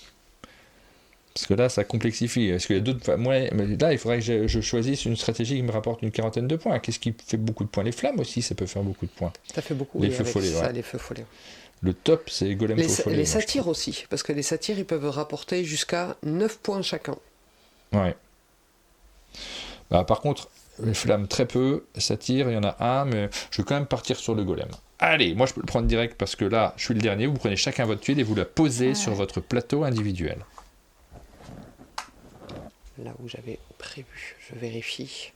Parce que là, ça complexifie. Est-ce qu'il y a d'autres... mais là, il faudrait que je choisisse une stratégie qui me rapporte une 40aine de points. Qu'est-ce qui fait beaucoup de points? Les flammes aussi, ça peut faire beaucoup de points. Ça fait beaucoup. Les oui, feux avec follets, ça, ouais. les feux follets. Le top, c'est golem Les, faux follet, les moi, je satyres aussi, parce que les satyres, ils peuvent rapporter jusqu'à 9 points chacun. trouve. Ouais. Bah, par contre, les flammes, très peu. Satyre, il y en a un, mais je vais quand même partir sur le golem. Allez, moi je peux le prendre direct parce que là, je suis le dernier. Vous prenez chacun votre tuile et vous la posez sur votre plateau individuel. Là où j'avais prévu, je vérifie.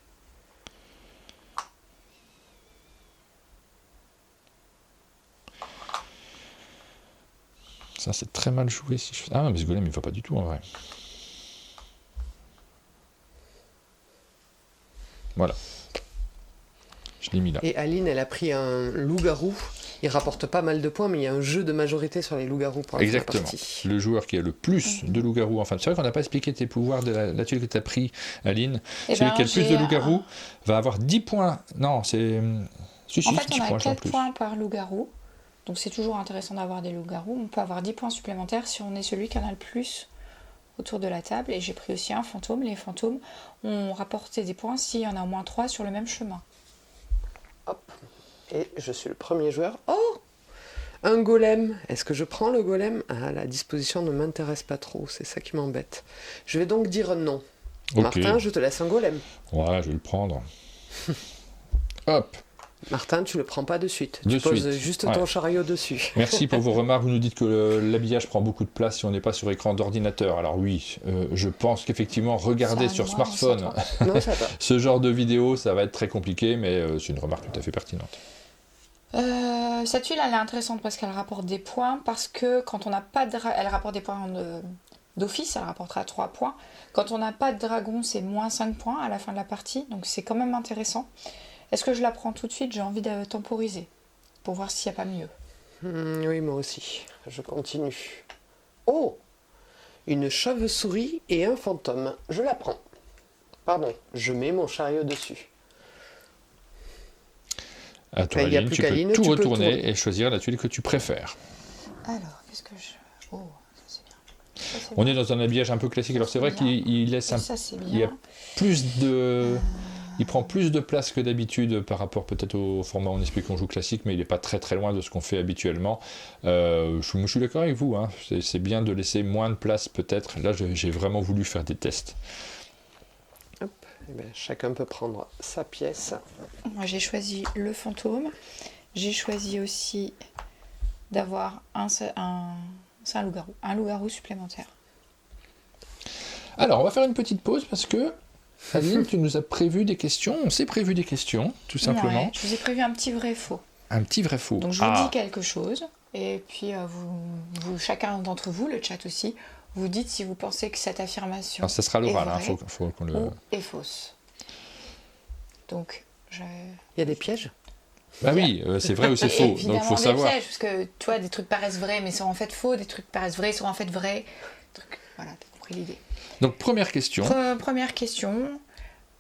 Ça, c'est très mal joué. Si je... Ah, mais ce golem, il va pas du tout en vrai. Voilà. Je l'ai mis là. Et Aline, elle a pris un loup-garou. Il rapporte pas mal de points, mais il y a un jeu de majorité sur les loups-garous pour la fin de la Exactement. partie. Le joueur qui a le plus de loups-garous. Enfin, c'est vrai qu'on n'a pas expliqué tes pouvoirs de la tuile que tu as pris, Aline. Eh Celui ben, qui a le plus j'ai de loups-garous va avoir 10 points. Non, c'est. Si, En fait, 10 on a points, en 4 plus. points par loup-garou. Donc c'est toujours intéressant d'avoir des loups-garous. On peut avoir 10 points supplémentaires si on est celui qui en a le plus autour de la table. Et j'ai pris aussi un fantôme. Les fantômes ont rapporté des points s'il y en a au moins 3 sur le même chemin. Hop. Et je suis le premier joueur. Oh! Un golem. Est-ce que je prends le golem? Ah, la disposition ne m'intéresse pas trop. C'est ça qui m'embête. Je vais donc dire non. Ok. Martin, je te laisse un golem. Voilà, je vais le prendre. Hop. Martin, tu le prends pas de suite. De Tu poses suite, juste ouais. ton chariot dessus. Merci pour vos remarques. Vous nous dites que l'habillage prend beaucoup de place si on n'est pas sur écran d'ordinateur. Alors oui, je pense qu'effectivement, regarder Ça, sur moi, smartphone ça Non, ça va. ce genre de vidéo, ça va être très compliqué, mais c'est une remarque tout à fait pertinente. Cette tuile, elle est intéressante parce qu'elle rapporte des points. Parce que quand on n'a pas de... Elle rapporte des points d'office, elle rapportera 3 points. Quand on n'a pas de dragon, c'est moins 5 points à la fin de la partie. Donc c'est quand même intéressant. Est-ce que je la prends tout de suite? J'ai envie de temporiser pour voir s'il n'y a pas mieux. Oui, moi aussi. Je continue. Oh! Une chauve-souris et un fantôme. Je la prends. Pardon, je mets mon chariot dessus. À toi, Il y a Aline, plus tu qu'Aline, peux tout tu peux retourner tourner. et choisir la tuile que tu préfères. Alors, qu'est-ce que je... Oh, ça c'est bien. Ça, c'est On bien. est dans un habillage un peu classique. Alors c'est vrai Bien. qu'il laisse un Ça c'est il y a bien. plus de... Il prend plus de place que d'habitude par rapport peut-être au format On explique qu'on joue classique, mais il n'est pas très très loin de ce qu'on fait habituellement. Je suis d'accord avec vous, hein. C'est bien de laisser moins de place peut-être. Là, j'ai vraiment voulu faire des tests. Eh ben, chacun peut prendre sa pièce. Moi j'ai choisi le fantôme. J'ai choisi aussi d'avoir c'est un loup-garou. Un loup-garou supplémentaire. Alors, on va faire une petite pause parce que, Aline, tu nous as prévu des questions. On s'est prévu des questions, tout simplement. Ouais, je vous ai prévu un petit vrai-faux. Un petit vrai faux. Donc je vous dis quelque chose, et puis chacun d'entre vous, le chat aussi, vous dites si vous pensez que cette affirmation Alors, ça sera l'oral, est hein. vraie Faut qu'on le... ou est fausse. Donc, Il y a des pièges. Bah oui, c'est vrai ou c'est faux, donc évidemment, faut des savoir. pièges, parce que toi, des trucs paraissent vrais, mais sont en fait faux, des trucs paraissent vrais, sont en fait vrais. Voilà, t'as compris l'idée. Donc, première question. Première question.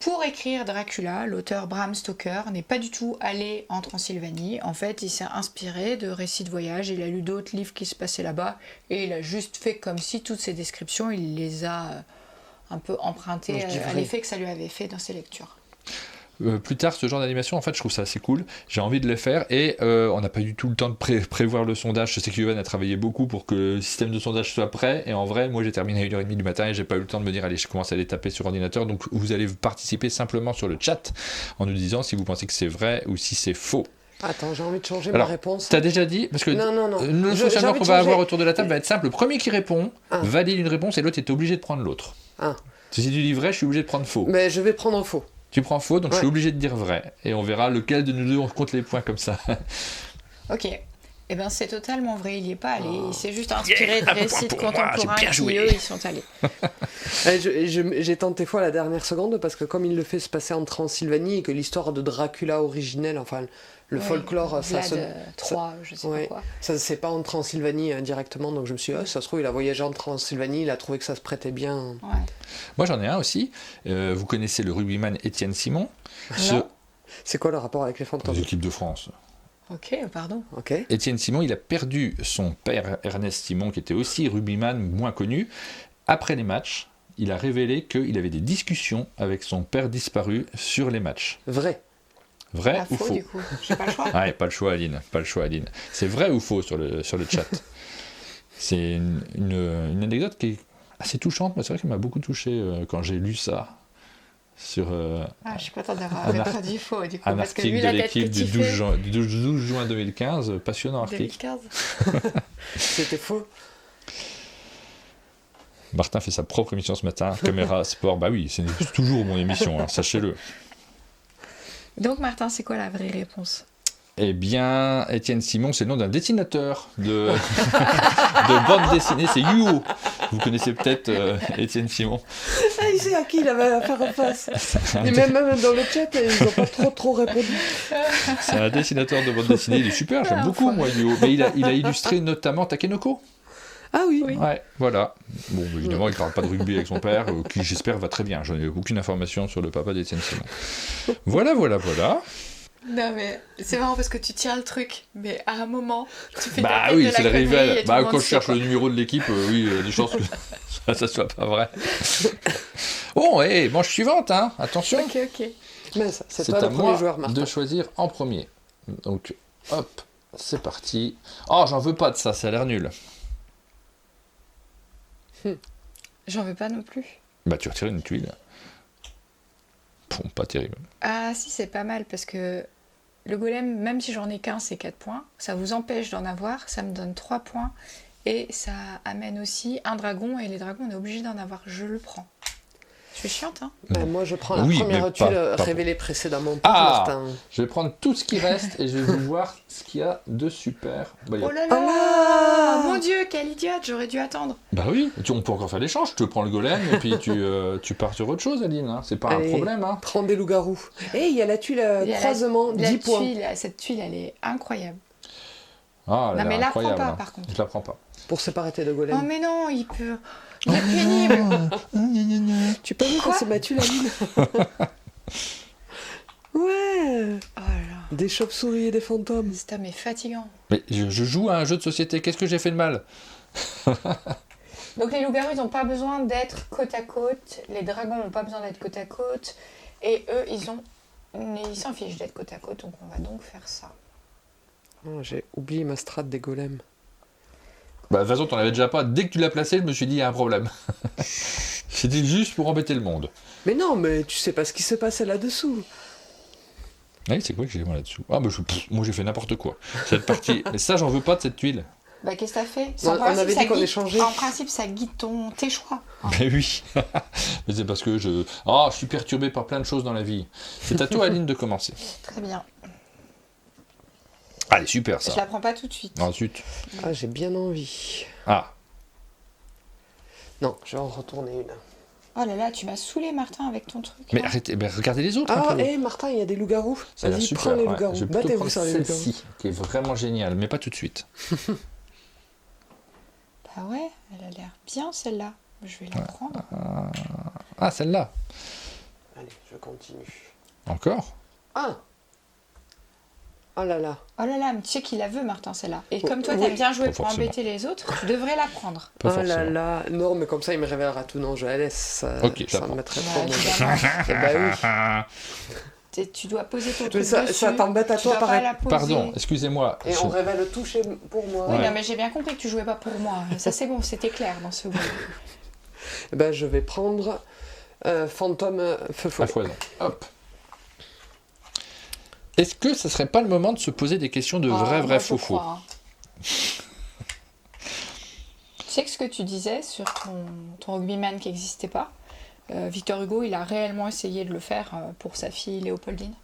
Pour écrire Dracula, l'auteur Bram Stoker n'est pas du tout allé en Transylvanie. En fait, il s'est inspiré de récits de voyage. Il a lu d'autres livres qui se passaient là-bas. Et il a juste fait comme si toutes ces descriptions, il les a un peu empruntées Moi, je dis à vrai. l'effet que ça lui avait fait dans ses lectures. Plus tard, ce genre d'animation, en fait, je trouve ça assez cool. J'ai envie de le faire et on n'a pas du tout le temps de prévoir le sondage. Je sais que Yoann a travaillé beaucoup pour que le système de sondage soit prêt. Et en vrai, moi, j'ai terminé à 1h30 du matin et j'ai pas eu le temps de me dire, allez, je commence à les taper sur ordinateur. Donc, vous allez participer simplement sur le chat en nous disant si vous pensez que c'est vrai ou si c'est faux. Attends, j'ai envie de changer Alors, ma réponse. T'as déjà dit parce que Non. le J'ai fonctionnement envie qu'on de va changer. avoir autour de la table va être simple. Le premier qui répond valide une réponse et l'autre est obligé de prendre l'autre. Ah. Si tu dis vrai, je suis obligé de prendre faux. Mais je vais prendre faux. Tu prends faux, donc je suis Ouais. obligé de dire vrai. Et on verra lequel de nous deux on compte les points comme ça. Ok. Eh bien, c'est totalement vrai, il n'y est pas allé. Il s'est juste inspiré de récits pour moi, contemporains j'ai bien qui, joué. eux, ils sont allés. J'ai tenté fois la dernière seconde parce que comme il le fait se passer en Transylvanie et que l'histoire de Dracula originelle, enfin le Ouais, folklore, ça Vlad 3, je sais ouais. pas quoi. ça c'est pas en Transylvanie directement, donc je me suis dit, ça se trouve il a voyagé en Transylvanie, il a trouvé que ça se prêtait bien. Ouais. Moi j'en ai un aussi. Vous connaissez le rugbyman Étienne Simon, Non. C'est quoi le rapport avec les des fantômes? équipes de France. Ok, pardon. Ok. Étienne Simon, il a perdu son père Ernest Simon, qui était aussi rugbyman moins connu. Après les matchs, il a révélé qu'il avait des discussions avec son père disparu sur les matchs. Vrai. Vrai Ah, ou faux, faux? du coup. J'ai pas le choix. Ouais, pas le choix, Aline. Pas le choix, Aline. C'est vrai ou faux sur le chat? C'est une anecdote qui est assez touchante. Moi, c'est vrai qu'elle m'a beaucoup touché quand j'ai lu ça sur Ah, je suis contente d'avoir Un art- répondu faux, du coup. un parce que article vu de la tête que l'équipe tu du 12 fais, juin, du 12 juin 2015. Passionnant article. 2015. C'était faux. Martin fait sa propre émission ce matin. Caméra, sport. Bah oui, c'est toujours mon émission, hein, sachez-le. Donc, Martin, c'est quoi la vraie réponse? Eh bien, Étienne Simon, c'est le nom d'un dessinateur de bande dessinée. C'est Yuo. Vous connaissez peut-être Étienne Simon. Ah, il sait à qui il avait affaire en face. Et même dans le chat, ils n'ont pas trop répondu. C'est un dessinateur de bande dessinée. Il est super, j'aime beaucoup, moi, Yuo. Mais il a illustré notamment Takenoko. Ah oui. Oui. Ouais, voilà. Bon, évidemment, il ne parle pas de rugby avec son père, qui j'espère va très bien. Je n'ai aucune information sur le papa d'Étienne Simon. Voilà. Non, mais c'est marrant parce que tu tiens le truc, mais à un moment, tu fais ta Bah tête oui, de c'est le la connerie rival. et tout Bah, le monde quand je sait, cherche quoi. le numéro de l'équipe, oui, il y a des chances que ça soit pas vrai. Bon, manche suivante, hein. Attention. Ok. Mais ça, c'est C'est toi à le premier moi joueur, Martin. de choisir en premier. Donc, hop, c'est parti. Oh, j'en veux pas de ça, ça a l'air nul. J'en veux pas non plus. Bah, tu retires une tuile. Bon, pas terrible. Ah si, c'est pas mal parce que le golem, même si j'en ai qu'un, c'est 4 points. Ça vous empêche d'en avoir, ça me donne 3 points. Et ça amène aussi un dragon, et les dragons, on est obligé d'en avoir. Je le prends. Je suis chiante, hein. Moi, je prends la Oui, première mais tuile pas révélée précédemment pour Ah Martin. Je vais prendre tout ce qui reste et je vais vous voir ce qu'il y a de super. Bah, il y a- Oh là Oh là, là mon Dieu, quelle idiote, j'aurais dû attendre. bah oui, on peut encore faire l'échange. Je te prends le golem et puis tu pars sur autre chose, Aline. Hein. C'est pas Allez. un problème. Hein. Prends des loups-garous. Et il y a la tuile Il y a croisement, 10 points. Cette tuile, elle est incroyable. Ah, elle a Non, mais l'air la prends incroyable, pas, hein. par contre. Je la prends pas. Pour séparer tes deux Oh golems. mais non, il peut... Il est pénible. Tu peux me Quoi passer ma tuile, Aline? Ouais. Oh là là. Des chauves-souris et des fantômes. Cet homme est fatigant. Mais je joue à un jeu de société, qu'est-ce que j'ai fait de mal? Donc les loups-garous, ils n'ont pas besoin d'être côte à côte. Les dragons n'ont pas besoin d'être côte à côte. Et eux, ils s'en fichent d'être côte à côte. Donc on va donc faire ça. Oh, j'ai oublié ma strat des golems. Bah, de toute façon, t'en avais déjà pas. Dès que tu l'as placé, je me suis dit, il y a un problème. C'était juste pour embêter le monde. Mais non, mais tu sais pas ce qui se passait là-dessous. Oui, c'est quoi que j'ai moi là-dessous? Ah, bah, moi j'ai fait n'importe quoi. Cette partie. Mais ça, j'en veux pas de cette tuile. Bah qu'est-ce que t'as fait? On avait dit qu'on échangeait. En principe, ça guide tes choix. Mais oui. Mais c'est parce que je suis perturbé par plein de choses dans la vie. C'est à toi, Aline, de commencer. Très bien. Allez, super Je ça. la prends pas tout de suite. Ensuite. Ah, j'ai bien envie. Ah, Non, je vais en retourner une. Oh là là, tu m'as saoulé, Martin, avec ton truc. mais là. arrêtez, regardez les autres. Ah, un peu. Martin, il y a des loups-garous. Ça a l'air Vas-y, super. prends les ouais. loups-garous. Je vais plutôt Battez-vous prendre sur les loups-garous. celle-ci, qui est vraiment géniale, mais pas tout de suite. Bah ouais, elle a l'air bien celle-là. Je vais la prendre. Ah, celle-là. Allez, je continue. Encore? Ah Oh là là. Oh là là, mais tu sais qu'il la veut, Martin, celle-là. Et Oh, comme toi, oui. t'aimes bien jouer Pas pour forcément. embêter les autres, tu devrais la prendre. Pas Oh là forcément. là. Non, mais comme ça, il me révélera tout. Non, je la laisse. Ça, Ok, je la ça me prends. mettrait Bah, trop mal. évidemment. Eh ben oui. Tu dois poser ton Mais truc ça dessus. t'embête à Tu toi, dois pas pareil. la poser. Pardon, excusez-moi. Et on révèle tout pour moi. Oui, Ouais. non, mais j'ai bien compris que tu jouais pas pour moi. Ça, c'est bon, c'était clair dans ce jeu. Eh ben, je vais prendre Fantôme Feu À Follet. foison. Hop. Est-ce que ça serait pas le moment de se poser des questions de vrai, moi, je faux, faux? crois, hein. Tu sais que ce que tu disais sur ton rugbyman qui n'existait pas, Victor Hugo, il a réellement essayé de le faire pour sa fille Léopoldine.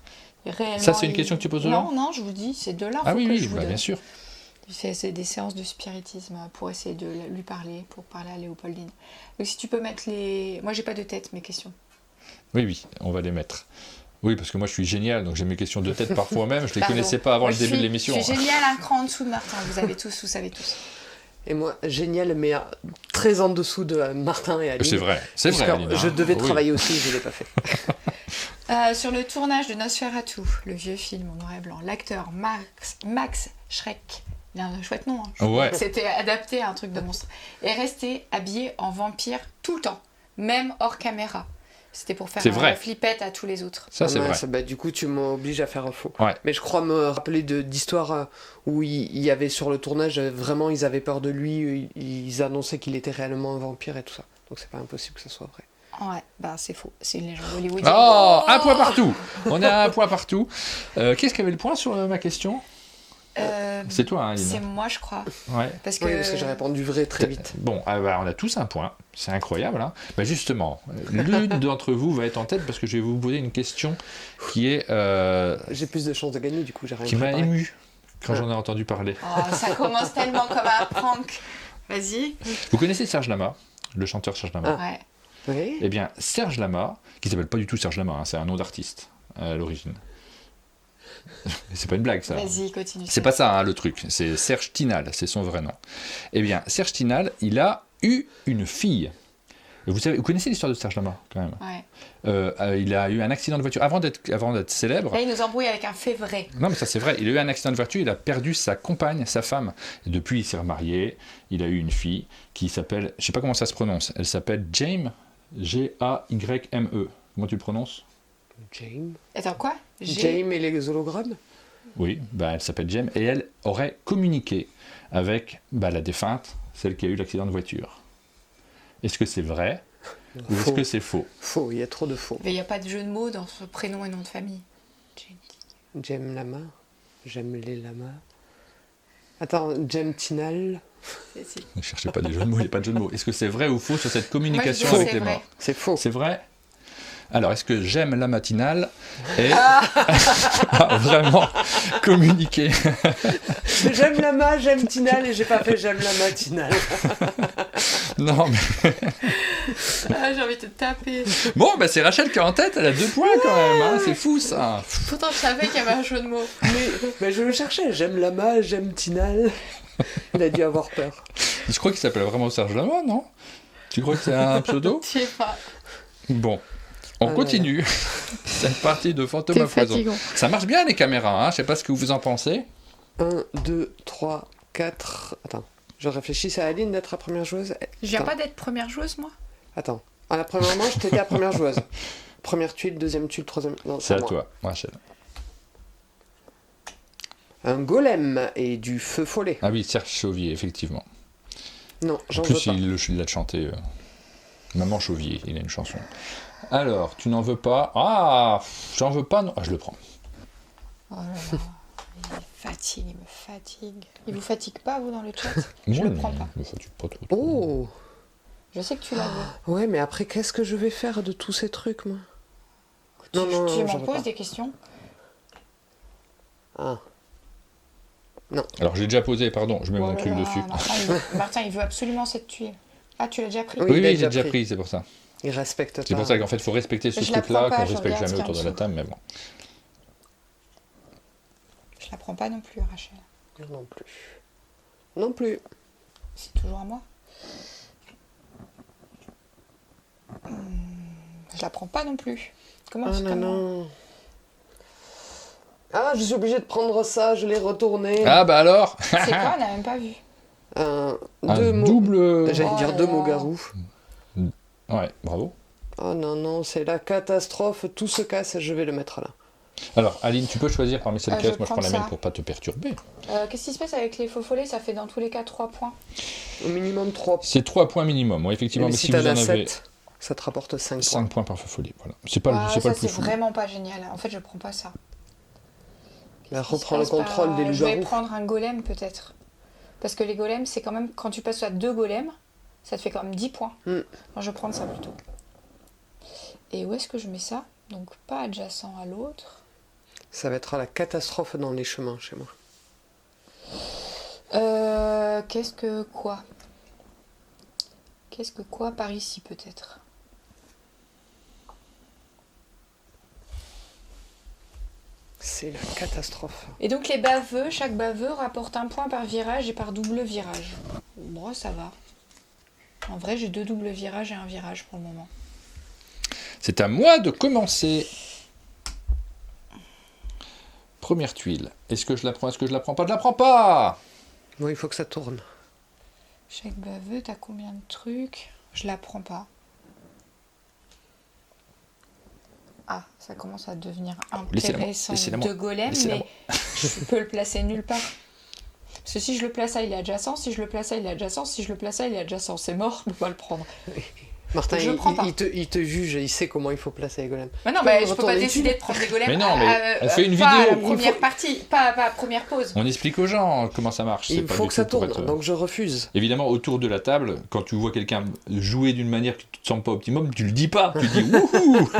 Ça, c'est une question que tu poses Non, non, je vous dis, c'est de là Ah oui, que oui, je vous bah, donne. bien sûr. C'est des séances de spiritisme pour essayer de lui parler, pour parler à Léopoldine. Donc si tu peux mettre les... Moi, j'ai pas de tête, mes questions. Oui, oui, on va les mettre. Oui, parce que moi je suis génial, donc j'ai mes questions de tête parfois même, je les Pardon. connaissais pas avant Moi, le début de Je l'émission. suis génial un cran en dessous de Martin, vous savez tous. Et moi, génial, mais très en dessous de Martin et Aline. C'est vrai, Parce que Aline, hein. je devais Oui. travailler aussi, je ne l'ai pas fait. Sur le tournage de Nosferatu, le vieux film en noir et blanc, l'acteur Max Schreck, il a un chouette nom, hein. Ouais. C'était adapté à un truc de monstre, est resté habillé en vampire tout le temps, même hors caméra. C'était pour faire C'est vrai. la flippette à tous les autres. Ça, c'est vrai. mince, bah, du coup, tu m'obliges à faire un faux. Ouais. Mais je crois me rappeler d'histoires où il y avait sur le tournage, vraiment, ils avaient peur de lui, ils annonçaient qu'il était réellement un vampire et tout ça. Donc c'est pas impossible que ça soit vrai. Ouais, bah c'est faux, c'est une légende hollywoodienne. Oh, un point partout. On a un point partout. Qu'est-ce qui avait le point sur ma question? C'est toi, hein, C'est Aline. moi, je crois. Ouais. Parce que, Oui, parce que j'ai répondu vrai très vite. Bon, on a tous un point. C'est incroyable. Hein. Bah, justement, l'une d'entre vous va être en tête parce que je vais vous poser une question qui est J'ai plus de chances de gagner, du coup, j'ai rien qui m'a préparé. ému quand j'en ai entendu parler. Oh, ça commence tellement comme un prank. Vas-y. Vous connaissez Serge Lama, le chanteur Serge Lama? Ouais. Oui. Eh bien, Serge Lama, qui s'appelle pas du tout Serge Lama, hein, c'est un nom d'artiste à l'origine. C'est pas une blague, ça. Vas-y, continue. C'est pas ça, hein, le truc. C'est Serge Tinal, c'est son vrai nom. Eh bien, Serge Tinal, il a eu une fille. Et vous connaissez l'histoire de Serge Lama, quand même. Ouais. Il a eu un accident de voiture avant d'être célèbre. Là, il nous embrouille avec un fait vrai. Non, mais ça c'est vrai. Il a eu un accident de voiture, il a perdu sa compagne, sa femme. Et depuis, il s'est remarié. Il a eu une fille qui s'appelle, je sais pas comment ça se prononce. Elle s'appelle Jaime, G-A-Y-M-E. Comment tu le prononces? Jaime. Attends, quoi? Jaime et les hologrammes. Oui, bah, elle s'appelle Jaime et elle aurait communiqué avec la défunte, celle qui a eu l'accident de voiture. Est-ce que c'est vrai ou est-ce Faux. que c'est faux? Faux, il y a trop de faux. Mais il n'y a pas de jeu de mots dans ce prénom et nom de famille. Jaime Lama. J'aime les lamas. Attends, Jaime Tinal. Si. Ne cherchez pas des jeux de mots, il n'y a pas de jeu de mots. Est-ce que c'est vrai ou faux sur cette communication Moi, je avec dirais les c'est morts? C'est faux. C'est vrai? Alors, est-ce que j'aime la matinale et a vraiment communiqué? J'aime Lama, j'aime Tinal et j'ai pas fait j'aime la matinale. Non, mais... Ah, j'ai envie de te taper. Bon, c'est Rachel qui est en tête, elle a 2 points quand même, hein, c'est fou ça. Pourtant, je savais qu'il y avait un jeu de mots. Mais je le cherchais, j'aime Lama, j'aime Tinal. Il a dû avoir peur. Je crois qu'il s'appelle vraiment Serge Lama, non? Tu crois que c'est un pseudo? Je sais pas. Bon. On continue cette partie de fantôme C'est à foison. fatigant. Ça marche bien les caméras, hein, je sais pas ce que vous en pensez. 1, 2, 3, 4... Attends, je réfléchis à Aline d'être la première joueuse. Je viens Attends. pas d'être première joueuse, moi. Attends. À la première manche, t'étais la première joueuse. Première tuile, deuxième tuile, troisième... Non, C'est à moi. toi, Rachel. Un golem et du feu follet. Ah oui, Serge Chauvier, effectivement. Non, En j'en veux plus, pas. il l'a chanté. Maman Chauvier, il a une chanson. Alors, tu n'en veux pas. Ah, j'en veux pas. Non. Ah, je le prends. Oh là là, il me fatigue. Il vous fatigue pas, vous, dans le chat? Moi, le non, prends pas. me fatigue pas trop. Oh. Je sais que tu la veux. Ouais, mais après, qu'est-ce que je vais faire de tous ces trucs, moi? Non, tu non, tu j'en m'en veux poses pas. des questions? Ah. Alors, j'ai déjà posé, pardon, je mets Oh mon là truc là, dessus. Martin, il veut absolument cette tuile. Ah, tu l'as déjà pris? Oui, Oui, il a oui, déjà j'ai déjà pris. pris, c'est pour ça. Il respecte pas. C'est pour ça qu'en fait, il faut respecter ce Je la truc-là prends pas, qu'on je respecte regarde jamais ce qu'il y a autour en de la dessous. table, mais bon. Je la prends pas non plus, Rachel. Non plus. Non plus. C'est toujours à moi. Je la prends pas non plus. Comment Ah c'est non, comment non. Ah, je suis obligée de prendre ça, je l'ai retourné. Ah, bah alors C'est quoi? On n'a même pas vu. Un, Un deux mots. double. J'allais Oh dire là deux là. mots garous. Ouais, bravo. Oh non, non, c'est la catastrophe. Tout se casse, je vais le mettre là. Alors, Aline, tu peux choisir parmi ces Je pièces. Moi, je prends prends la mienne ça. pour pas te perturber. Qu'est-ce qui se passe avec les faux follets? Ça fait dans tous les cas 3 points. Au minimum 3. C'est 3 points minimum, ouais, effectivement. Mais Mais si si vous t'en en as avez 7, ça te rapporte 5 points. 5 points par feu follet, voilà. C'est pas, Ah, c'est pas ça, le plus c'est fou. vraiment pas génial. En fait, je prends pas ça. Bah, Il se reprends le passe pas- contrôle des Je vais loups-garous. prendre un golem peut-être. Parce que les golems, c'est quand même, quand tu passes à 2 golems, ça te fait quand même 10 points. Mm. Alors, je vais prendre ça plutôt. Et où est-ce que je mets ça? Donc pas adjacent à l'autre. Ça va être la catastrophe dans les chemins chez moi. Qu'est-ce que quoi? Qu'est-ce que quoi par ici peut-être? C'est la catastrophe. Et donc les baveux, chaque baveux rapporte un point par virage et par double virage. Bon, ça va. En vrai, j'ai 2 doubles virages et un virage pour le moment. C'est à moi de commencer. Première tuile. Est-ce que je la prends? Est-ce que je la prends pas? Je la prends pas! Bon, il faut que ça tourne. Chaque baveux, t'as combien de trucs? Je la prends pas. Ah, ça commence à devenir Laissez-la-moi, intéressant laissez-la-moi, de golem, laissez-la-moi. mais je peux le placer nulle part. Parce que si je le place là, il est adjacent. Si je le place là, il est adjacent. Si je le place là, il est adjacent. C'est mort, je peux pas le prendre. Martin, Je prends pas. il te juge, il sait comment il faut placer les golems. Mais non, Tu mais peux je peux retourner pas dessus. décider de prendre des golems. Mais non, mais on fait une pas vidéo. À la première partie, pas à première pause. On explique aux gens comment ça marche. c'est Il pas faut du que ça tout pour tourne, être- donc je refuse. Évidemment, autour de la table, quand tu vois quelqu'un jouer d'une manière qui ne te semble pas optimum, tu le dis pas. Tu dis wouhou.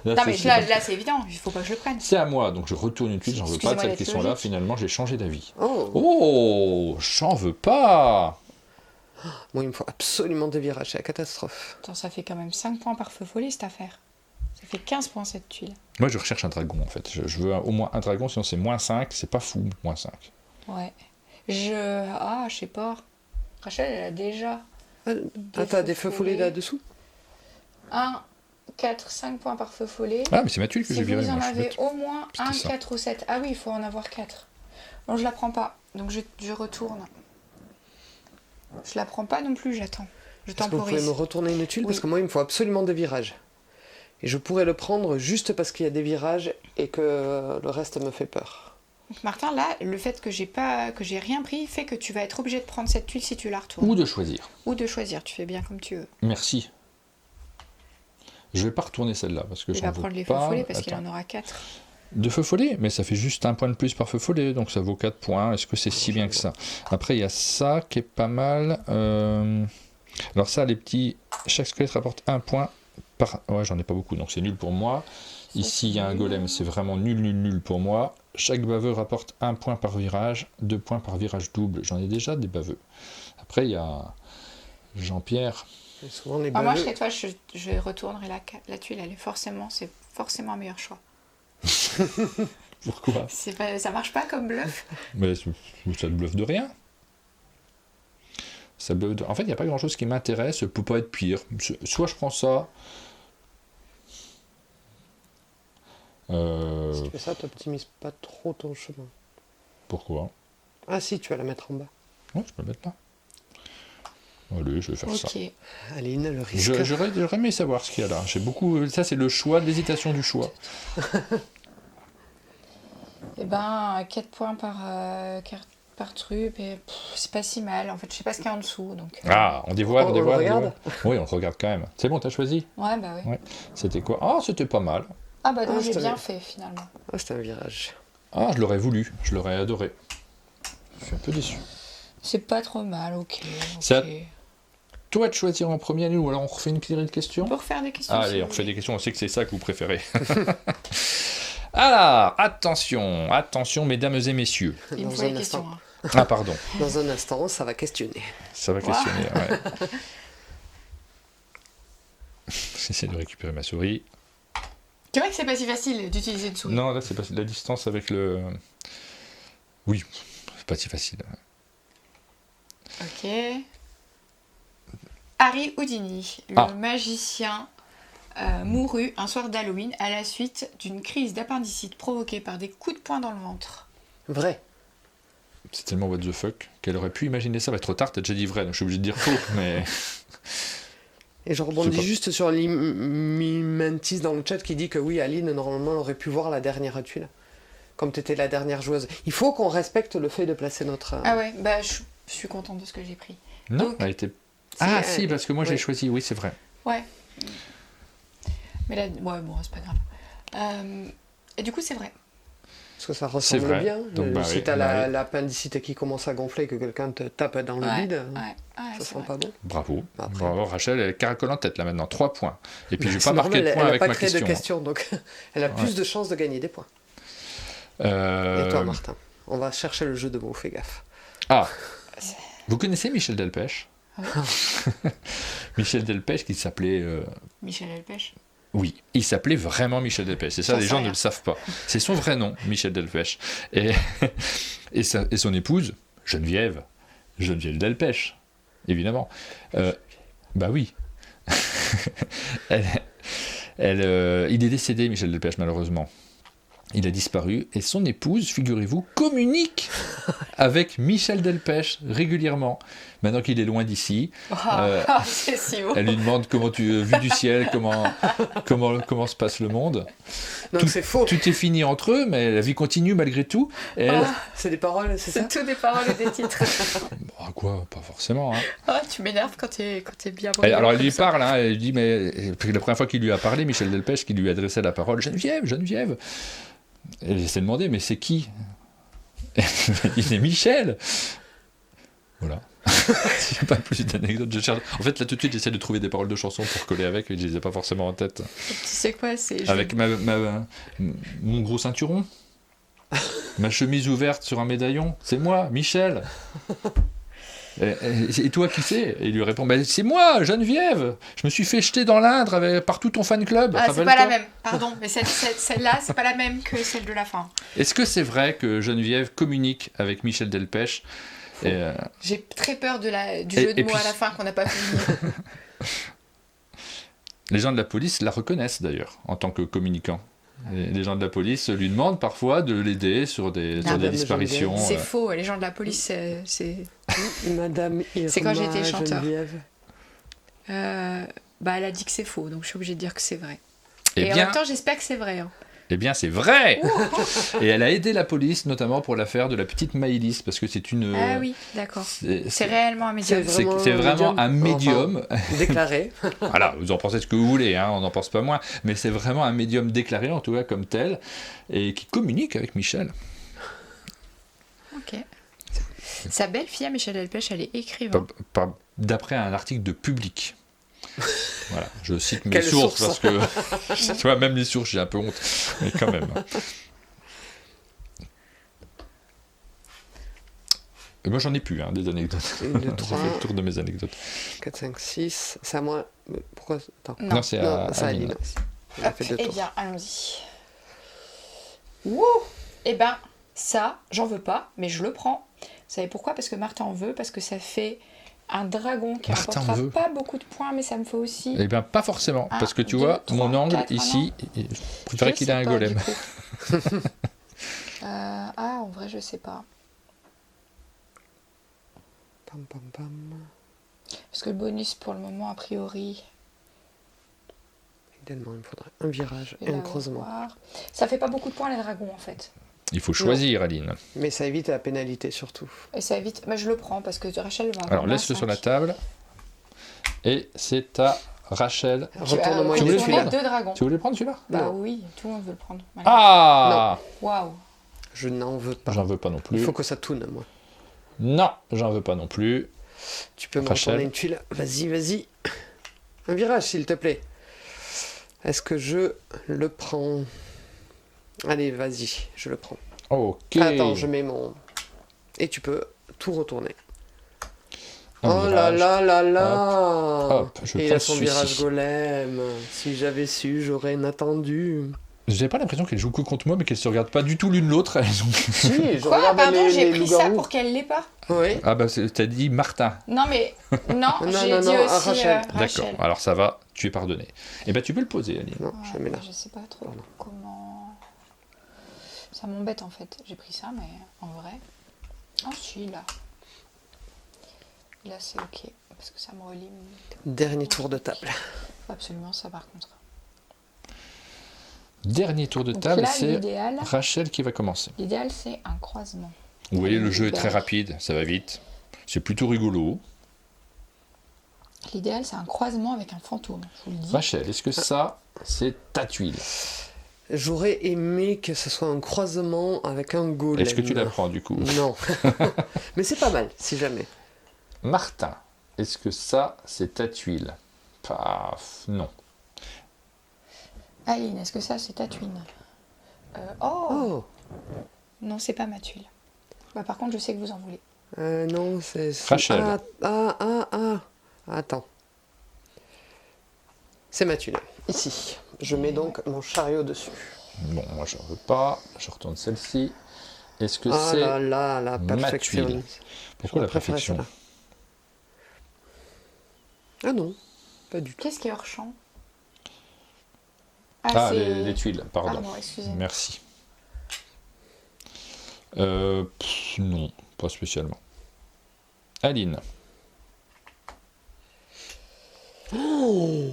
Là, Non, mais c'est- là c'est évident. Il faut pas que je le prenne. C'est à moi, donc je retourne une tuile, j'en veux pas de Excusez-moi celles d'être qui sont là. logique. Finalement, j'ai changé d'avis. Oh, Oh, j'en veux pas. bon, il me faut absolument des virages, c'est la catastrophe. Attends, ça fait quand même 5 points par feu follet cette affaire. Ça fait 15 points cette tuile. Moi, je recherche un dragon en fait. Je veux au moins un dragon, sinon c'est -5. C'est pas fou, -5. Ouais. Ah, je sais pas. Rachel, elle a déjà. Ah, t'as des feux follets là-dessous? 1, 4, 5 points par feu follet. Ah, mais c'est ma tuile que Si j'ai virée. vous en moi, je suis avez bête. au moins C'était 1, ça. 4 ou 7. Ah oui, il faut en avoir 4. Bon, je la prends pas. Donc je retourne. Je la prends pas non plus, j'attends. Je Est-ce que vous pouvez temporise. me retourner une tuile? Oui. Parce que moi, il me faut absolument des virages. Et je pourrais le prendre juste parce qu'il y a des virages et que le reste me fait peur. Donc, Martin, là, le fait que j'ai rien pris fait que tu vas être obligé de prendre cette tuile si tu la retournes. Ou de choisir. Ou de choisir, tu fais bien comme tu veux. Merci. Je vais pas retourner celle-là parce que Il j'en va veux prendre les feux pas. follets parce qu'il Attends. en aura 4. De feu follet, mais ça fait juste un point de plus par feu follet, donc ça vaut 4 points. Est-ce que c'est si bien que ça? Après, il y a ça qui est pas mal. Alors ça, les petits, chaque squelette rapporte 1 point par... Ouais, j'en ai pas beaucoup, donc c'est nul pour moi. Ici, il y a un golem, c'est vraiment nul pour moi. Chaque baveux rapporte 1 point par virage, 2 points par virage double. J'en ai déjà des baveux. Après, il y a Jean-Pierre. Et souvent, les Ah, moi, baveux- chez toi, je retournerai la tuile. C'est forcément un meilleur choix. Pourquoi? Ça marche pas comme bluff. Mais ça ne bluffe de rien. Ça bluffe de... En fait, il n'y a pas grand-chose qui m'intéresse, ça peut pas être pire. Soit je prends ça, Si tu fais ça, t'optimises pas trop ton chemin. Pourquoi? Ah si, tu vas la mettre en bas. Ouais, je peux le mettre là. Allez, je vais faire ça. Ok. Aline, le risque. J'aurais aimé savoir ce qu'il y a là. J'ai beaucoup. Ça, c'est le choix, l'hésitation du choix. Eh ben, 4 points par truc, et c'est pas si mal. En fait, je sais pas ce qu'il y a en dessous. Donc, Ah, on dévoile, On on le dévoile. regarde Oui, on le regarde quand même. C'est bon, t'as choisi? Ouais, bah oui. Ouais. C'était quoi? Ah, c'était pas mal. Ah bah donc Ah, j'ai je bien t'avais- fait finalement. Ah, c'était un virage. Ah, je l'aurais voulu. Je l'aurais adoré. Je suis un peu déçu. C'est pas trop mal, ok. Ça- ok. Toi de choisir en premier, Aline, ou alors on refait une série de questions? On peut refaire des questions. Ah, si allez, vous on refait voulez. des questions. On sait que c'est ça que vous préférez. Alors, attention, attention, mesdames et messieurs. Il me Dans faut un les instant. questions. Hein. Ah, pardon. Dans un instant, ça va questionner. Ça va questionner, ouais. J'essaie de récupérer ma souris. C'est vrai que c'est pas si facile d'utiliser une souris. Non, là, c'est pas la distance avec le... Oui, c'est pas si facile. Ok. Harry Houdini, le Ah. magicien, mourut un soir d'Halloween à la suite d'une crise d'appendicite provoquée par des coups de poing dans le ventre. Vrai. C'est tellement what the fuck qu'elle aurait pu imaginer ça. Trop tard, t'as déjà dit vrai, donc je suis obligé de dire faux, mais... Et je Je sais rebondis pas. juste sur Limantis dans le chat qui dit que oui, Aline, normalement, aurait pu voir la dernière tuile. Comme tu étais la dernière joueuse. Il faut qu'on respecte le fait de placer notre... Ah ouais, bah je suis contente de ce que j'ai pris. Non, Donc, elle était... Ah, c'est- si, parce que moi, j'ai ouais. choisi. Oui, c'est vrai. Ouais. Mais là, ouais, bon, c'est pas grave. Et du coup, c'est vrai. Parce que ça C'est ressemble vrai. bien. Donc, bah si oui, t'as bah oui. l'appendicite qui commence à gonfler et que quelqu'un te tape dans le Ouais, bide, ouais, ça c'est sent vrai. pas bon. Bravo. Après. Bravo, Rachel, elle caracole en tête, là, maintenant. 3 points. Et puis, je vais C'est pas marquer normal, de elle points n'a avec pas ma créé question. de questions, donc elle a plus de chances de gagner des points. Et toi, Martin, on va chercher le jeu de mots, fais gaffe. Ah, vous connaissez Michel Delpech? Ah Michel Delpech qui s'appelait... Michel Delpech. Oui, il s'appelait vraiment Michel Delpech. C'est ça, J'en les sais gens rien. ne le savent pas. C'est son vrai nom, Michel Delpech. Et, et son épouse, Geneviève Delpech, évidemment. Bah oui. Il est décédé, Michel Delpech, malheureusement. Il a disparu et son épouse, figurez-vous, communique avec Michel Delpech régulièrement. Maintenant qu'il est loin d'ici, C'est si beau. elle lui demande comment vu du ciel, comment se passe le monde. Donc c'est faux. Tout est fini entre eux, mais la vie continue malgré tout. Et elle... C'est des paroles, c'est ça? C'est tout des paroles et des titres. Bon, quoi, pas forcément. Hein. Ah, tu m'énerves quand t'es bien Alors elle lui comme ça. parle, hein, elle lui dit, mais la première fois qu'il lui a parlé, Michel Delpech, qui lui adressait la parole, Geneviève. Elle s'est demandé, mais c'est qui? Il dit, Michel. Voilà. J'ai pas plus d'anecdotes. En fait, là tout de suite, j'essaie de trouver des paroles de chansons pour coller avec, et je les ai pas forcément en tête. Tu sais quoi, c'est... Avec mon gros ceinturon, ma chemise ouverte sur un médaillon, c'est moi, Michel. Et toi qui c'est? Et il lui répond, bah, c'est moi, Geneviève. Je me suis fait jeter dans l'Indre par tout ton fan club. Ah, c'est pas rappelle-toi. la même, pardon, mais celle-là, c'est pas la même que celle de la fin. Est-ce que c'est vrai que Geneviève communique avec Michel Delpech? J'ai très peur du jeu de et mots puis- à la fin qu'on n'a pas fini. Les gens de la police la reconnaissent d'ailleurs en tant que communicant. Les gens de la police lui demandent parfois de l'aider sur des Madame disparitions. Geneviève. C'est faux, les gens de la police, c'est... Madame Irma C'est quand j'étais chanteur. Geneviève. Bah, elle a dit que c'est faux, donc je suis obligée de dire que c'est vrai. Eh Et en bien, même temps, j'espère que c'est vrai. Hein. eh bien, c'est vrai. Et elle a aidé la police notamment pour l'affaire de la petite Maëlys parce que c'est une. Ah oui, d'accord. C'est C'est réellement un médium. c'est vraiment un médium. Déclaré. Voilà, vous en pensez ce que vous voulez, hein, on n'en pense pas moins, mais c'est vraiment un médium déclaré, en tout cas comme tel, et qui communique avec Michel. Ok. Sa belle-fille à Michel Delpech, elle est écrivain. D'après un article de Public. Voilà, je cite mes Quelle sources source parce que tu vois, même les sources, j'ai un peu honte, mais quand même. Et moi, j'en ai plus, hein, des anecdotes. Une, deux, J'ai trois. fait le tour de mes anecdotes. 4, 5, 6. C'est à moi. Pourquoi? Attends. Non. c'est Non, à c'est à Aline. Aline. Elle a Hop, fait deux eh tours. bien, allons-y. Wouh! Eh ben, ça, j'en veux pas, mais je le prends. Vous savez pourquoi? Parce que Martin en veut, parce que ça fait Un dragon qui Martin rapportera veut. pas beaucoup de points, mais ça me fait aussi... Eh bien, pas forcément, Un, parce que tu deux, vois, trois, mon angle quatre, ici, je préférais Je qu'il ait sais un pas, golem. du coup. En vrai, je sais pas. Pam, pam, pam. Parce que le bonus, pour le moment, a priori... Idéalement, il me faudrait un virage je et vais un l'avoir. creusement. Ça fait pas beaucoup de points, les dragons, en fait. Il faut choisir, Aline. Mais ça évite la pénalité surtout. Et ça évite... Mais je le prends, parce que Rachel va avoir Alors, laisse-le sur la -5. table. Et c'est à Rachel. Retourne-moi Tu voulais une le file. prendre 2 dragons. Tu voulais prendre celui-là Bah Non. oui, tout le monde veut le prendre. Voilà. Ah Waouh. Je n'en veux pas. J'en veux pas non Il plus. faut que ça tourne, moi. Non, j'en veux pas non plus. Tu peux me Rachel. retourner une tuile. Vas-y, vas-y. Un virage, s'il te plaît. Est-ce que je le prends? Allez, vas-y, je le prends. Ok. Attends, je mets mon... Et tu peux tout retourner. Un Oh là virage. là là là. Hop, je Et il prends a son celui-ci. virage golem. Si j'avais su, j'aurais attendu. J'ai pas l'impression qu'elles jouent que contre moi, mais qu'elles se regardent pas du tout l'une l'autre. Elles ont- Si, je Quoi, regarde pardon, les j'ai pris ça loups-garous. pour qu'elle l'ait pas. Oui. Ah bah t'as dit Martin. Non, mais... Non, Non, j'ai non, dit non, aussi Rachel. Rachel. D'accord, alors ça va, tu es pardonné. Et ben tu peux le poser, Aline. Non, je le mets là. Je sais pas trop Pardon. comment... Ça m'embête en fait. J'ai pris ça, mais en vrai... Oh si, là. Là, c'est ok. Parce que ça me relie. Dernier tour de table. Absolument ça, par contre. Dernier tour de Donc table, là, c'est l'idéal, Rachel qui va commencer. c'est un croisement. Vous voyez, le jeu est Bah, très rapide, ça va vite. C'est plutôt rigolo. L'idéal, c'est un croisement avec un fantôme, je vous le dis. Rachel, est-ce que ça, c'est ta tuile? J'aurais aimé que ce soit un croisement avec un golem. Est-ce que tu la prends du coup? Non. Mais c'est pas mal, si jamais. Martin, est-ce que ça, c'est ta tuile? Paf, non. Aline, est-ce que ça, c'est ta tuile? Oh, Oh. Non, c'est pas ma tuile. Bah, par contre, je sais que vous en voulez. Non, c'est... Rachel. Ah. Attends. C'est ma tuile. Ici. Je mets donc mon chariot dessus. Bon, moi j'en veux pas. Je retourne celle-ci. Est-ce que Ah c'est... là là, la ma perfection. tuile? Pourquoi la Je préférais perfection? celle-là. Ah non, pas du tout. Qu'est-ce qui est hors champ? Ah, c'est... les tuiles, pardon. Pardon, excusez-moi. Merci. Non, pas spécialement. Aline, Oh,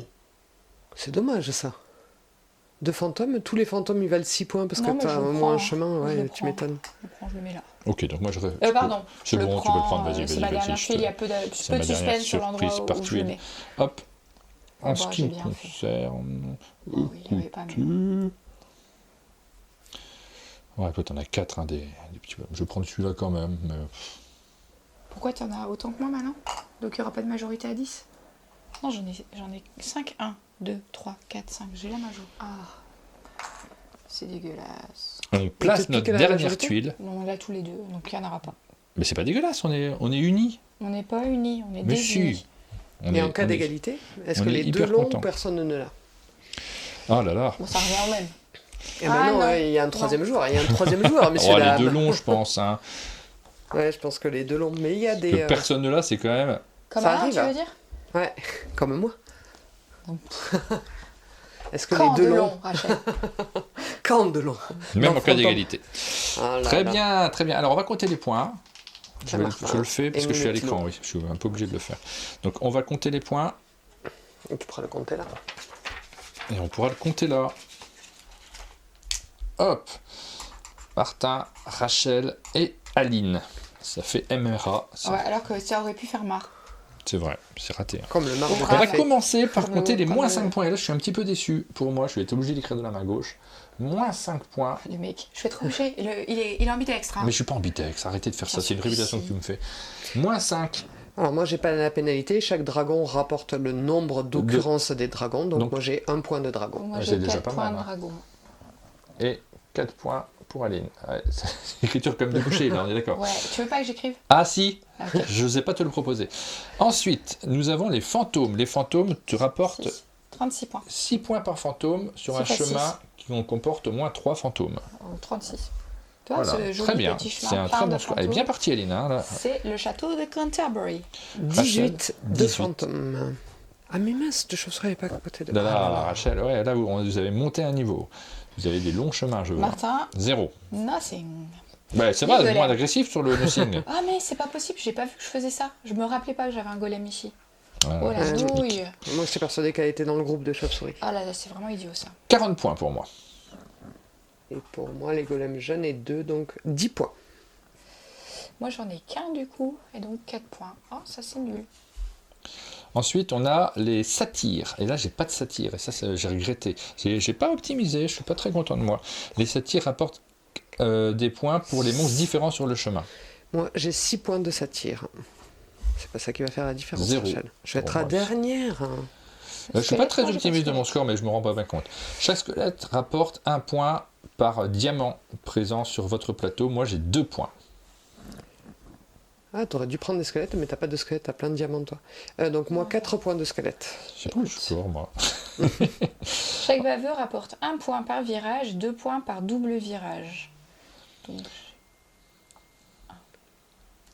c'est dommage ça. De fantômes, tous les fantômes ils valent 6 points parce Non, que mais t'as je le au prends. moins un chemin, Je ouais, le tu prends. m'étonnes. Je le prends, je le mets là. ok, donc moi je... Pardon. C'est je le bon, tu peux le prends, prendre, vas-y, c'est vas-y, ma vas-y, dernière je tuile, te- il y a peu de, c'est peu ma de dernière suspense sur surprise l'endroit par où je le tuile. mets. Hop. En bah, ce qui j'ai me bien fait. concerne... Oh oui, il y avait pas écoutez... Ouais, toi t'en as 4, hein, des petits... Je vais prendre celui-là quand même, mais... Pourquoi tu en as autant que moi maintenant? Donc il n'y aura pas de majorité à 10? Non, j'en ai 5. 1, 2, 3, 4, 5. J'ai la majorité. Ah, c'est dégueulasse. On place expliques notre la dernière majorité tuile. Non, on l'a tous les deux, donc il n'y en aura pas. Mais c'est pas dégueulasse, on est unis. On n'est pas unis, on est Mais désunis. si. On Et est- en cas on est- d'égalité, est-ce on que est les deux hyper l'ont contents. ou personne ne l'a? Oh là là. Bon, ça revient au même. Eh ben Ah, non, non. ouais, il y a un troisième joueur, il y a un troisième joueur, messieurs Oh, les dames. deux longs, je pense. Hein. Ouais, je pense que les deux l'ont, mais il y a des... Que personne ne l'a, c'est quand même... Comme Ça Alain, arrive, tu hein. veux dire? Ouais, comme moi. Est-ce que Quand les deux de l'ont? long, Rachel. Quand de long. Même Non, en cas fantôme. d'égalité. Ah là Très là. bien, très bien. Alors on va compter les points. Ça marche pas. Je le fais parce Et que je suis à minute l'écran, long. oui. Je suis un peu obligé de le faire. Donc on va compter les points Et tu pourras le compter là. et on pourra le compter là. Hop. Martin, Rachel et Aline. Ça fait MRA. Ça, Ouais, alors que ça aurait pu faire marre. c'est vrai, c'est raté. hein. Comme le marbre de On va café. commencer par Comme compter le- les comme moins le- 5 points. Et là, je suis un petit peu déçu. Pour moi, je vais être obligé d'écrire de la main gauche. Moins 5 points. Le mec, je vais te coucher. Il est ambidextre. Hein. Mais je suis pas ambidextre. Arrêtez de faire ça. Bien C'est une sûr que réputation si. que tu me fais. Moins 5. Alors moi j'ai pas la pénalité, chaque dragon rapporte le nombre d'occurrences des dragons, donc, Donc- moi j'ai un point de dragon. Moi, Ouais, j'ai c'est déjà 4 pas points mal, de hein. dragon. Et 4 points pour Aline. Ouais, c'est écriture comme de boucher, là, on est d'accord. Ouais, tu veux pas que j'écrive? Ah si, Ok. je n'osais pas te le proposer. Ensuite, nous avons les fantômes. Les fantômes, tu rapportes 6. 36 points. 6 points par fantôme sur C'est un facile. chemin qui en comporte au moins 3 fantômes. 36. Toi, Voilà, ce joli très bien. petit chemin C'est un plein très de bon score. Elle est fantômes. bien partie, Aline. Hein, là. C'est le château de Canterbury. 18 de 18. fantômes. Ah mais mince, de chauves-souris n'est pas à côté de... Là, là, Ah là là. Rachel, ouais, là, vous avez monté un niveau. Vous avez des longs chemins, je vois. Martin, 0. nothing. Bah, ça va, Golem. moins agressif sur le nothing. Ah mais c'est pas possible, j'ai pas vu que je faisais ça. Je me rappelais pas que j'avais un golem ici. Voilà. Oh la Euh, douille. Moi j'étais persuadé qu'elle était dans le groupe de chauves-souris. Ah là là, c'est vraiment idiot ça. 40 points pour moi. Et pour moi, les golems jeunes et 2, donc 10 points. Moi j'en ai qu'un du coup, et donc 4 points. Oh, ça c'est nul. Ensuite, on a les satyres. Et là, j'ai pas de satyre. Et ça, j'ai regretté. J'ai pas optimisé. Je suis pas très content de moi. Les satyres rapportent des points pour les monstres différents sur le chemin. Moi, j'ai 6 points de satire. C'est pas ça qui va faire la différence, 0. Rachel. Je vais être Bon, la bah, dernière. Je suis pas très Squelette, optimiste de moi, mon score, mais je me rends pas bien compte. Chaque squelette rapporte 1 point par diamant présent sur votre plateau. Moi, j'ai 2 points. Ah, t'aurais dû prendre des squelettes, mais t'as pas de squelettes, t'as plein de diamants, toi. Donc moi, 4 points de squelettes. J'ai pas le score, moi. Chaque baveux rapporte 1 point par virage, 2 points par double virage. Donc,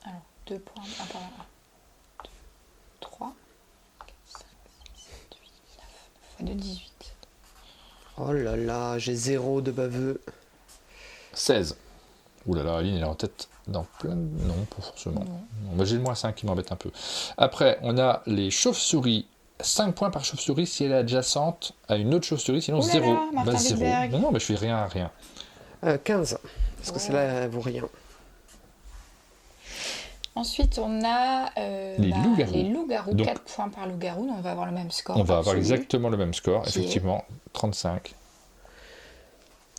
alors, 2 points, 1 par 1, 2, 3, 4, 5, 6, 7, 8, 9, 9 fois 2, 18. Oh là là, j'ai 0 de baveux. 16. Ouh là là, Aline, elle est en tête dans plein de... Non, pas forcément. Non. Non, moi, j'ai le moins 5 qui m'embête un peu. Après, on a les chauves-souris. 5 points par chauve-souris si elle est adjacente à une autre chauve-souris, sinon Ouh là 0. là, Martin 0. Wittberg. Non, non, mais je fais rien à rien. 15. Parce que Oh. celle-là, elle vaut rien. Ensuite, on a Les loups-garous. les loups-garous, Donc- 4 points par loup-garou, donc on va avoir le même score. On va avoir absolu. exactement le même score, Qui effectivement. 35.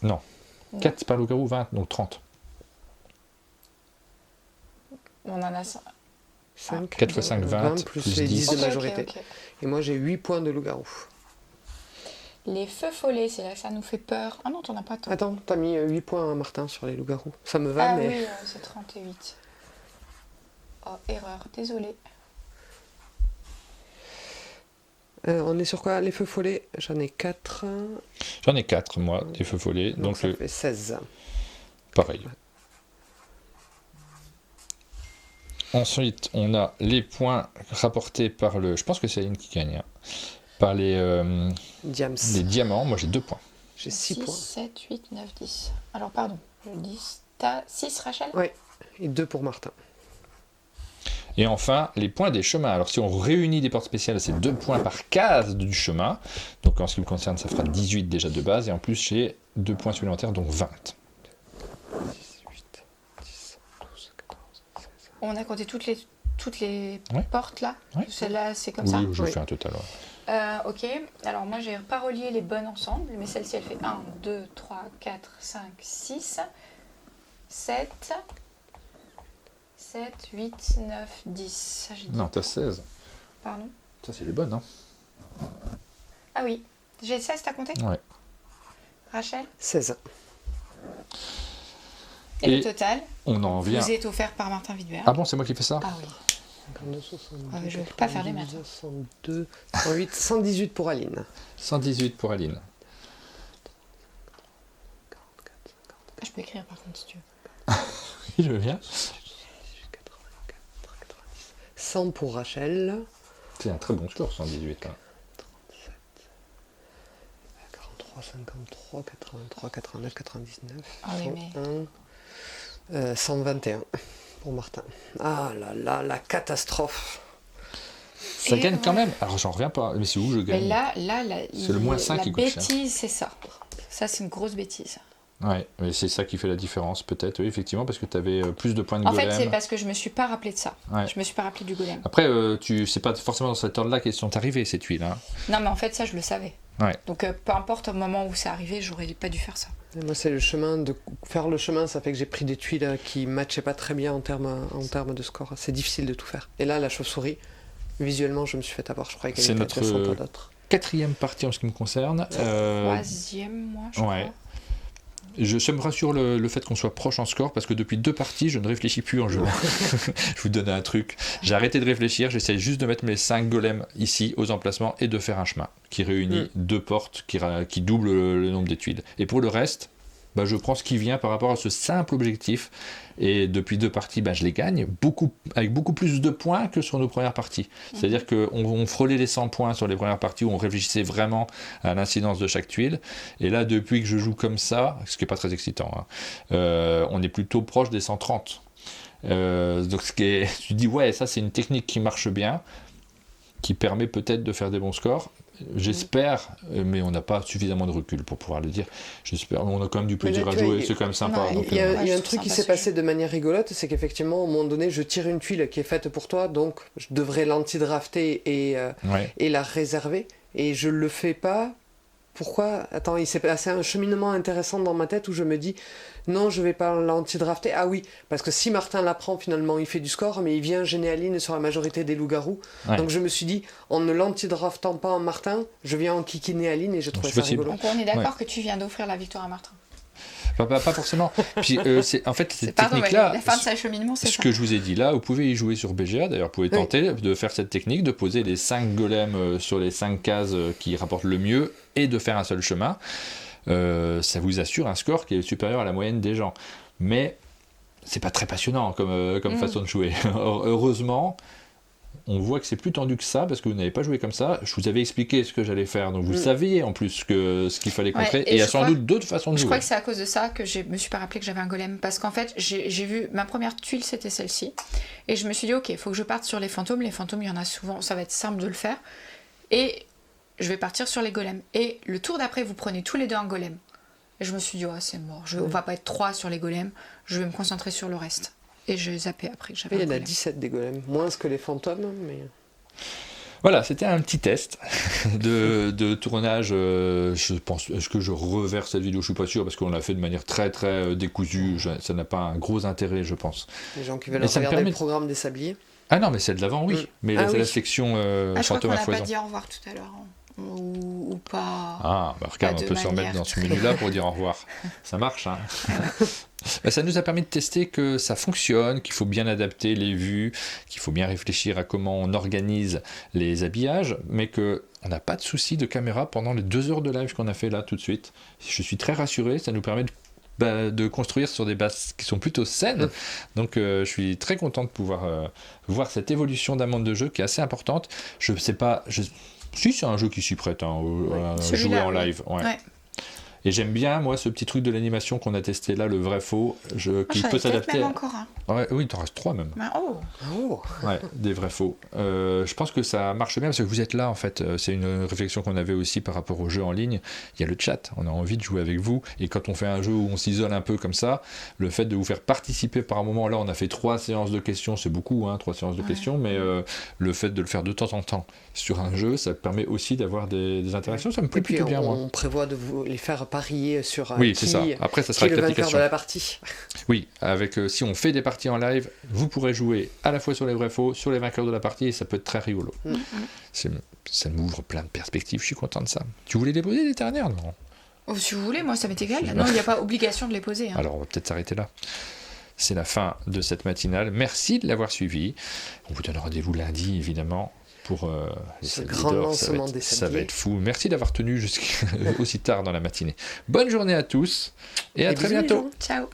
Non. Non. 4 par loup-garou, 20, donc 30. On en a 5. 5. 4 fois 5, 20, plus plus les 10. 10 de majorité. Ok. Et moi, j'ai 8 points de loup-garou. Les feux follets, c'est là que ça nous fait peur. Ah non, t'en as pas tant. Attends, t'as mis 8 points, Martin, sur les loups-garous. Ça me va, Ah mais... oui, c'est 38. Oh, erreur, désolé. on est sur quoi? Les feux follets, j'en ai 4. J'en ai 4, moi, des feux follets. Donc Donc, ça fait 16. pareil. Ensuite, on a les points rapportés par le... Je pense que c'est Aline qui gagne. Hein. Par les Diams. diamants. Moi, j'ai 2 points. J'ai 6 points. 7, 8, 9, 10. Alors, pardon, je dis. T'as 6, Rachel? Ouais, et 2 pour Martin. Et enfin, les points des chemins. Alors, si on réunit des portes spéciales, c'est 2 points par case du chemin. Donc, en ce qui me concerne, ça fera 18 déjà de base. Et en plus, j'ai 2 points supplémentaires, donc 20. 18, 10, 12, 14, 16. On a compté toutes les Ouais. portes là. Ouais. Celle-là, c'est comme Oui, ça. je Oui. fais un total. Ouais. Ok, alors moi j'ai pas relié les bonnes ensemble, mais celle-ci elle fait 1, 2, 3, 4, 5, 6, 7, 7, 8, 9, 10. Ça, j'ai dit. Non, t'as 16. Pardon. Ça, c'est les bonnes, hein. Ah oui, j'ai 16, t'as compté? Ouais. Rachel? 16. Et le Et total on en vient... vous est offert par Martin Wittberg. Ah bon, c'est moi qui fais ça? Ah oui. 52, 62, Ah, mais je vais pas faire les maths. 62, 108, 118 pour Aline. 118 pour Aline. Je peux écrire par contre si tu veux. Oui, je veux bien. 100 pour Rachel. C'est un très bon score, 118. Hein. 43, 53, 83, 89, 99. Ah oui, mais- 121 pour Martin. Ah là là, la catastrophe. Ça Et gagne quand ouais. même. Alors, j'en reviens pas. Mais c'est où je Mais gagne? là, C'est le moins 5 la qui coûte cher. bêtise, c'est ça. Ça, c'est une grosse bêtise. Ouais, mais c'est ça qui fait la différence, peut-être, oui, effectivement, parce que tu avais plus de points de En fait, golem. c'est parce que je me suis pas rappelé de ça. Ouais. Je me suis pas rappelé du golem. Après, c'est pas forcément dans cet ordre-là qu'elles sont arrivées, ces tuiles. Hein. Non, mais en fait, ça, je le savais. Ouais. Donc, peu importe au moment où c'est arrivé, j'aurais pas dû faire ça. Et moi, c'est le chemin de faire le chemin, ça fait que j'ai pris des tuiles qui matchaient pas très bien en termes de score. C'est difficile de tout faire. Et là, la chauve-souris, visuellement, je me suis fait avoir. Je croyais qu'elle C'est était notre- adjacente à d'autres. 4e partie en ce qui me concerne. Troisième, moi, je ouais. crois. Ça me rassure le fait qu'on soit proche en score, parce que depuis 2 parties, je ne réfléchis plus en jouant. Je vous donne un truc. J'ai arrêté de réfléchir, j'essaie juste de mettre mes 5 golems ici, aux emplacements, et de faire un chemin qui réunit 2 portes, qui double le nombre des tuiles. Et pour le reste, je prends ce qui vient par rapport à ce simple objectif. Et depuis 2 parties, je les gagne avec beaucoup plus de points que sur nos premières parties. C'est-à-dire qu'on frôlait les 100 points sur les premières parties où on réfléchissait vraiment à l'incidence de chaque tuile. Et là, depuis que je joue comme ça, ce qui n'est pas très excitant, on est plutôt proche des 130. Donc tu dis, ouais, ça c'est une technique qui marche bien, qui permet peut-être de faire des bons scores. J'espère, mais on n'a pas suffisamment de recul pour pouvoir le dire. J'espère, on a quand même du plaisir à jouer, c'est quand même sympa. Il y a un truc qui s'est passé de manière rigolote, c'est qu'effectivement, à un moment donné, je tire une tuile qui est faite pour toi, donc je devrais l'anti-drafter et la réserver, et je le fais pas. Pourquoi ? Attends, il s'est passé un cheminement intéressant dans ma tête où je me dis non, je vais pas l'anti-drafter. Ah oui, parce que si Martin la prend, finalement, il fait du score, mais il vient gêner Aline sur la majorité des loups-garous. Ouais. Donc je me suis dit, en ne l'anti-draftant pas en Martin, je viens enquiquiner Aline et je trouvais ça rigolo. Donc on est d'accord que tu viens d'offrir la victoire à Martin. Pas forcément. Puis, en fait, cette technique-là, la fin de sa cheminement, c'est ce que je vous ai dit là, vous pouvez y jouer sur BGA. D'ailleurs, vous pouvez tenter de faire cette technique, de poser les 5 golems sur les 5 cases qui rapportent le mieux et de faire un seul chemin. Ça vous assure un score qui est supérieur à la moyenne des gens. Mais c'est pas très passionnant comme façon de jouer. Heureusement, on voit que c'est plus tendu que ça parce que vous n'avez pas joué comme ça. Je vous avais expliqué ce que j'allais faire, donc vous saviez en plus ce qu'il fallait contrer. Et il y a sans doute d'autres façons de jouer. Je crois que c'est à cause de ça que je me suis pas rappelé que j'avais un golem, parce qu'en fait j'ai vu ma première tuile, c'était celle-ci, et je me suis dit ok, il faut que je parte sur les fantômes. Les fantômes, il y en a souvent, ça va être simple de le faire, et je vais partir sur les golems. Et le tour d'après, vous prenez tous les deux un golem. Et je me suis dit c'est mort, on va pas être 3 sur les golems, je vais me concentrer sur le reste. Et je zappais après que j'avais. Il y en a 17 des golems, moins que les fantômes, mais. Voilà, c'était un petit test de tournage. Je pense, est-ce que je reverse cette vidéo ? Je suis pas sûr parce qu'on l'a fait de manière très très décousue. Ça n'a pas un gros intérêt, je pense. Les gens qui veulent regarder le programme des sabliers. Ah non, mais celle de l'avant, oui. Mais c'est la section fantôme à foison. Je crois qu'on n'a pas dit au revoir tout à l'heure. Ou pas. Ah, regarde, on peut se remettre dans ce menu-là pour dire au revoir. Ça marche, hein. Ça nous a permis de tester que ça fonctionne, qu'il faut bien adapter les vues, qu'il faut bien réfléchir à comment on organise les habillages, mais qu'on n'a pas de souci de caméra pendant les 2 heures de live qu'on a fait là tout de suite. Je suis très rassuré, ça nous permet de construire sur des bases qui sont plutôt saines. Donc je suis très content de pouvoir voir cette évolution d'un monde de jeu qui est assez importante. Je sais pas... Si, c'est un jeu qui s'y prête à jouer en live. Ouais. Et j'aime bien, moi, ce petit truc de l'animation qu'on a testé là, le vrai-faux, qui peut s'adapter. Même encore, hein. Oui, il t'en reste 3 même. Ouais, des vrais-faux. Je pense que ça marche bien parce que vous êtes là, en fait. C'est une réflexion qu'on avait aussi par rapport au jeu en ligne. Il y a le chat, on a envie de jouer avec vous. Et quand on fait un jeu où on s'isole un peu comme ça, le fait de vous faire participer par un moment, là, on a fait 3 séances de questions, c'est beaucoup, 3 séances de questions, mais le fait de le faire de temps en temps sur un jeu, ça permet aussi d'avoir des interactions. Ça me plaît plutôt bien, moi. On prévoit de vous les faire parier sur c'est ça. Après, ça sera avec l'application. De la partie. Oui, avec si on fait des parties en live, vous pourrez jouer à la fois sur les vrais faux, sur les vainqueurs de la partie, et ça peut être très rigolo. Ça m'ouvre plein de perspectives, je suis content de ça. Tu voulais les poser les dernières, non ? Si vous voulez, moi ça m'est égal. Non, il n'y a pas obligation de les poser. Alors on va peut-être s'arrêter là. C'est la fin de cette matinale. Merci de l'avoir suivi. On vous donne rendez-vous lundi, évidemment, pour les grand lancement des sabliers. Ça va être fou. Merci d'avoir tenu aussi tard dans la matinée. Bonne journée à tous et à très bientôt. Ciao.